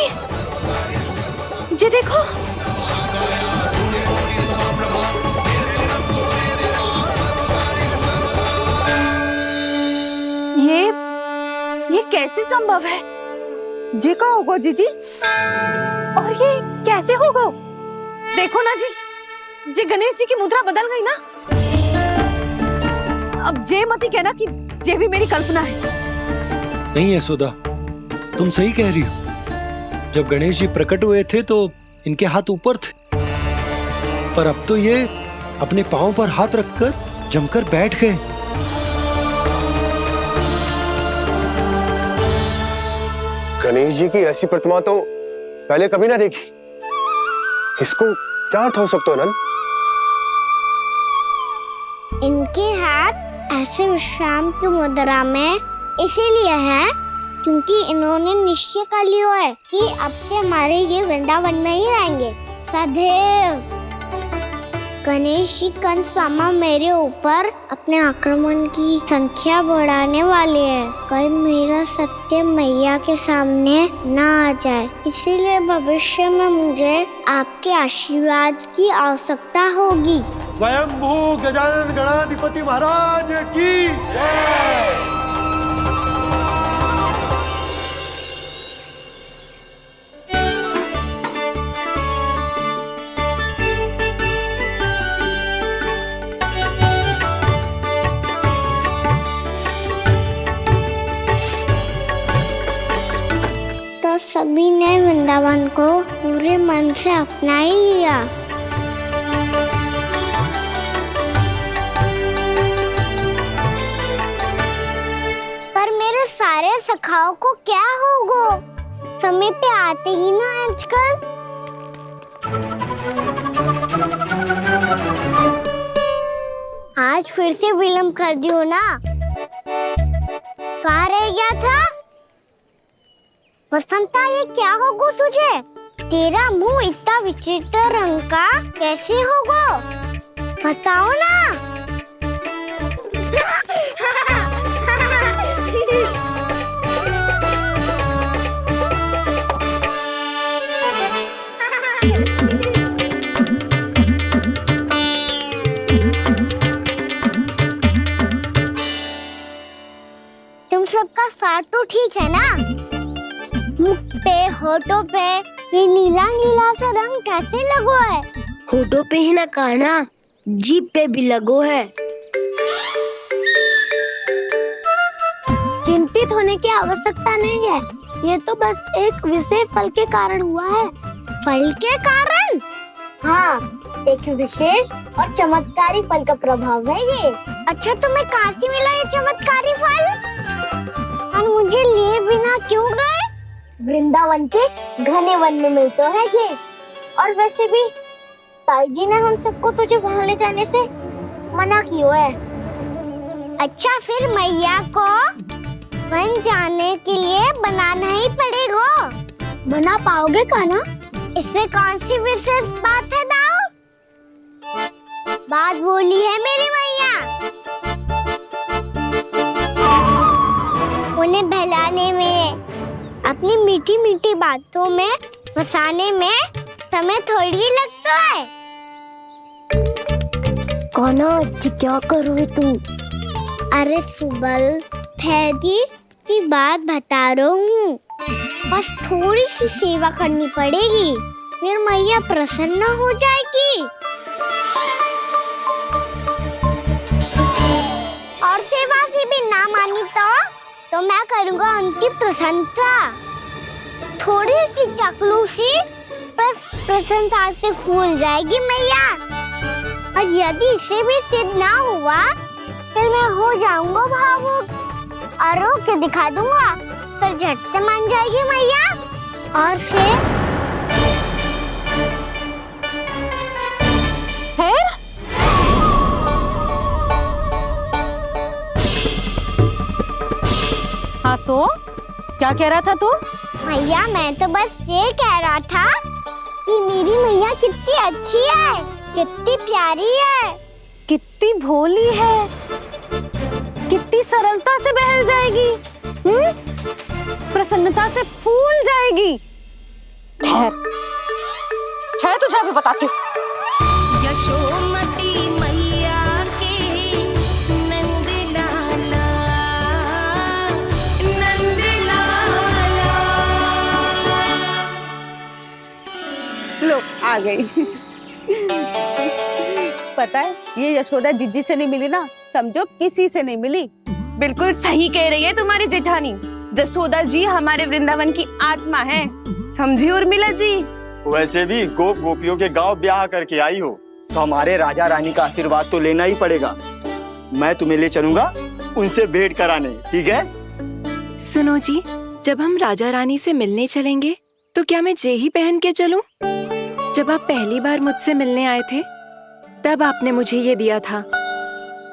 ये देखो। ये कैसे संभव है? ये का होगा जीजी? और ये कैसे होगा? देखो ना जी, जी गणेश जी की मुद्रा बदल गई ना। अब जे मत ही कहना कि ये भी मेरी कल्पना है। नहीं यशोदा, तुम सही कह रही हो। जब गणेश जी प्रकट हुए थे तो इनके हाथ ऊपर थे, पर अब तो ये अपने पांव पर हाथ रखकर जमकर बैठ गए। गणेश जी की ऐसी प्रतिमा तो पहले कभी ना देखी। इसको क्या अर्थ हो सकता है नंद? इनके हाथ ऐसे विश्राम की मुद्रा में इसीलिए है क्योंकि इन्होंने निश्चय कर लिया है कि अब से हमारे ये वृंदावन में ही रहेंगे सदैव। गणेश जी कंस मामा मेरे ऊपर अपने आक्रमण की संख्या बढ़ाने वाले हैं। कहीं मेरा सत्य मैया के सामने ना आ जाए, इसीलिए भविष्य में मुझे आपके आशीर्वाद की आवश्यकता होगी। स्वयंभू गजानन गणाधिपति महाराज की जय। मन से अपना ही लिया। पर मेरे सारे सखाओं को क्या होगा? समय पे आते ही ना आजकल। आज फिर से विलम्ब कर दियो ना। कहाँ रह गया था? वसंता, ये क्या होगा तुझे? तेरा मुंह इतना विचित्र रंग का कैसे होगा? बताओ ना। तुम सबका साथ तो ठीक है ना? मुख पे, होठों पे ये नीला नीला सा रंग कैसे लगो है? होठों पे ही ना काना, जीभ पे भी लगो है। चिंतित होने की आवश्यकता नहीं है। ये तो बस एक विशेष फल के कारण हुआ है। फल के कारण? हाँ, एक विशेष और चमत्कारी फल का प्रभाव है ये। अच्छा, तुम्हें कहाँ से मिला ये चमत्कारी फल? और मुझे लिए बिना क्यों गए? वृंदावन के घने वन में मिलता है ये। और वैसे भी ताई जी ने हम सबको तुझे वहाँ ले जाने से मना किया है। अच्छा, फिर मैया को वन जाने के लिए बनाना ही पड़ेगा। बना पाओगे कान्हा? इसमें कौन सी विशेष बात है दाऊ? बात बोली है मेरी मैया। उन्हें बहलाने में, अपनी मीठी मीठी बातों में फंसाने में समय थोड़ी लगता है। कान्हा, क्या करोगे तू? अरे सुबल, फैजी की बात बता रहा हूँ। बस थोड़ी सी सेवा करनी पड़ेगी, फिर मैया प्रसन्न हो जाएगी। और सेवा से भी ना मानी तो मैं करूँगा उनकी प्रशंसा। थोड़ी सी चकलूसी बस प्रशंसा से फूल जाएगी मैया। और यदि इसे भी सिद्ध ना हुआ, फिर मैं हो जाऊंगा भावुक और रो के दिखा दूंगा। फिर झट से मान जाएगी मैया। और फिर हाँ, तो क्या कह रहा था तू? मैया, मैं तो बस ये कह रहा था कि मेरी मैया कितनी अच्छी है, कितनी प्यारी है, कितनी भोली है, कितनी सरलता से बहल जाएगी, प्रसन्नता से फूल जाएगी। ठहर ठहर, तुझे अभी बताती हूँ। यशोमती मैया के नंद लाला, नंद लाला। लो, आ गई। पता है, ये यशोदा जिज्जी से नहीं मिली ना, समझो किसी से नहीं मिली। बिल्कुल सही कह रही है तुम्हारी जेठानी। जसोदा जी हमारे वृंदावन की आत्मा है, समझी उर्मिला जी? वैसे भी गोप गोपियों के गांव ब्याह करके आई हो, तो हमारे राजा रानी का आशीर्वाद तो लेना ही पड़ेगा। मैं तुम्हें ले चलूंगा उनसे भेंट कराने, ठीक है? सुनो जी, जब हम राजा रानी से मिलने चलेंगे तो क्या मैं जे ही पहन के चलूं? जब आप पहली बार मुझसे मिलने आए थे, तब आपने मुझे ये दिया था।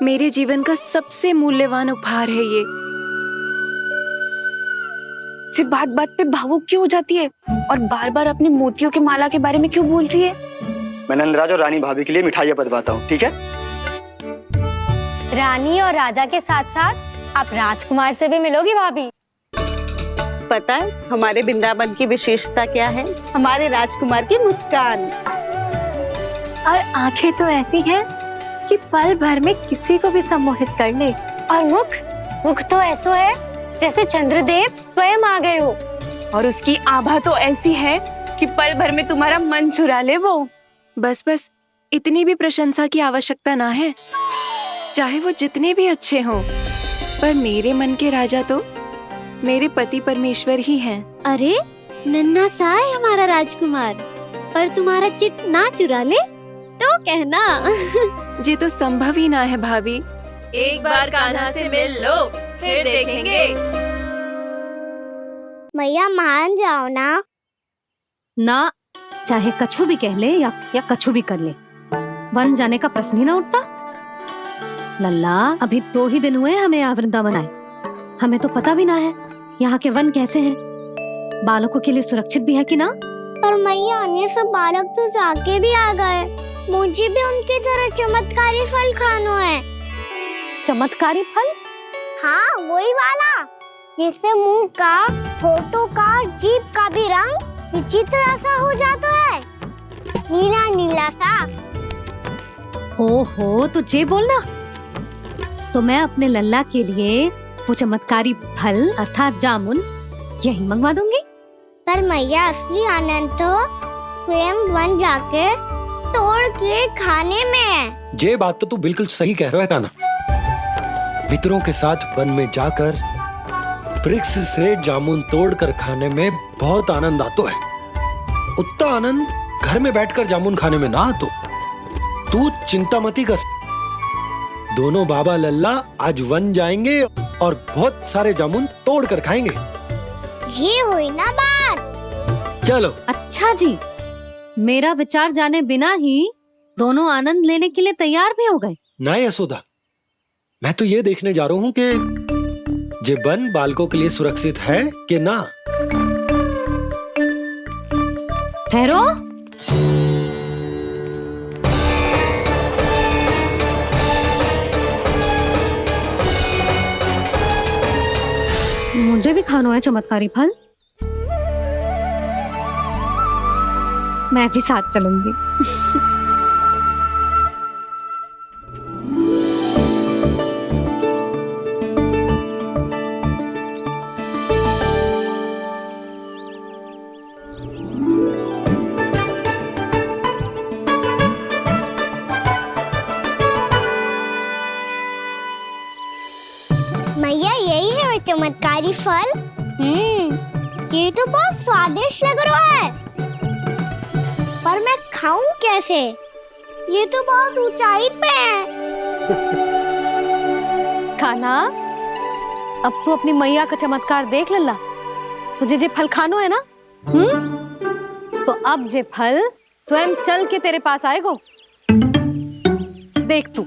मेरे जीवन का सबसे मूल्यवान उपहार है ये। जी बात बात पे भावुक क्यों हो जाती है और बार बार अपनी मोतियों की माला के बारे में क्यों बोल रही है? मैं नंदराज और रानी भाभी के लिए मिठाइयाँ बंटवाता हूँ, ठीक है? रानी और राजा के साथ साथ आप राजकुमार से भी मिलोगी भाभी। पता है हमारे वृंदावन की विशेषता क्या है? हमारे राजकुमार की मुस्कान और आंखें तो ऐसी हैं कि पल भर में किसी को भी सम्मोहित कर ले। और मुख तो ऐसा है जैसे चंद्रदेव स्वयं आ गए हो। और उसकी आभा तो ऐसी है कि पल भर में तुम्हारा मन चुरा ले वो। बस बस, इतनी भी प्रशंसा की आवश्यकता ना है। चाहे वो जितने भी अच्छे हों, पर मेरे मन के राजा तो मेरे पति परमेश्वर ही हैं। अरे नन्हा सा है हमारा राजकुमार, और तुम्हारा चित ना चुरा ले तो कहना। ये तो संभव ही ना है भाभी। एक बार कान्हा से मिल लो, फिर देखेंगे। मैया मान जाओ ना। ना, चाहे कछु भी कह ले या कछु भी कर ले, वन जाने का प्रश्न ही ना उठता। लल्ला, अभी 2 ही दिन हुए हमें यहाँ वृंदावन आए। हमें तो पता भी ना है यहाँ के वन कैसे हैं, बालकों के लिए सुरक्षित भी है कि ना। पर मैया ये सब बालक तो जाके भी आ गए। मुझे भी उनकी तरह चमत्कारी फल खाना है। चमत्कारी फल? हाँ, वही वाला जिससे मुंह का, होठों का, जीभ का भी रंग विचित्र सा हो जाता है, नीला नीला सा। ओहो, तो जे बोलना। तो मैं अपने लल्ला के लिए वो चमत्कारी फल अर्थात जामुन यही मंगवा दूंगी। पर मैया असली आनंद तो स्वयं वन जाके तोड़ के खाने में है। ये बात तो तू बिल्कुल सही कह रहा है कान्हा। मित्रों के साथ वन में जाकर वृक्ष से जामुन तोड़कर खाने में बहुत आनंद आता है। उतना आनंद घर में बैठकर जामुन खाने में ना आतो। तू चिंता मती कर, दोनों बाबा लल्ला आज वन जाएंगे और बहुत सारे जामुन तोड़कर खाएंगे। ये हुई ना बात। चलो। अच्छा जी, मेरा विचार जाने बिना ही दोनों आनंद लेने के लिए तैयार भी हो गए। ना यशोदा, मैं तो ये देखने जा रहा हूँ कि जे वन बालकों के लिए सुरक्षित है कि ना। ठहरो। मुझे भी खाना है चमत्कारी फल। मैं भी साथ चलूंगी। मैया यही है वो चमत्कारी फल। ये तो बहुत स्वादिष्ट लग रहा है, पर मैं खाऊं कैसे? ये तो बहुत ऊंचाई पे है। खाना, अब तू अपनी मैया का चमत्कार देख लल्ला। तुझे जे फल खानो है ना, तो अब जे फल स्वयं चल के तेरे पास आएगो। देख तू।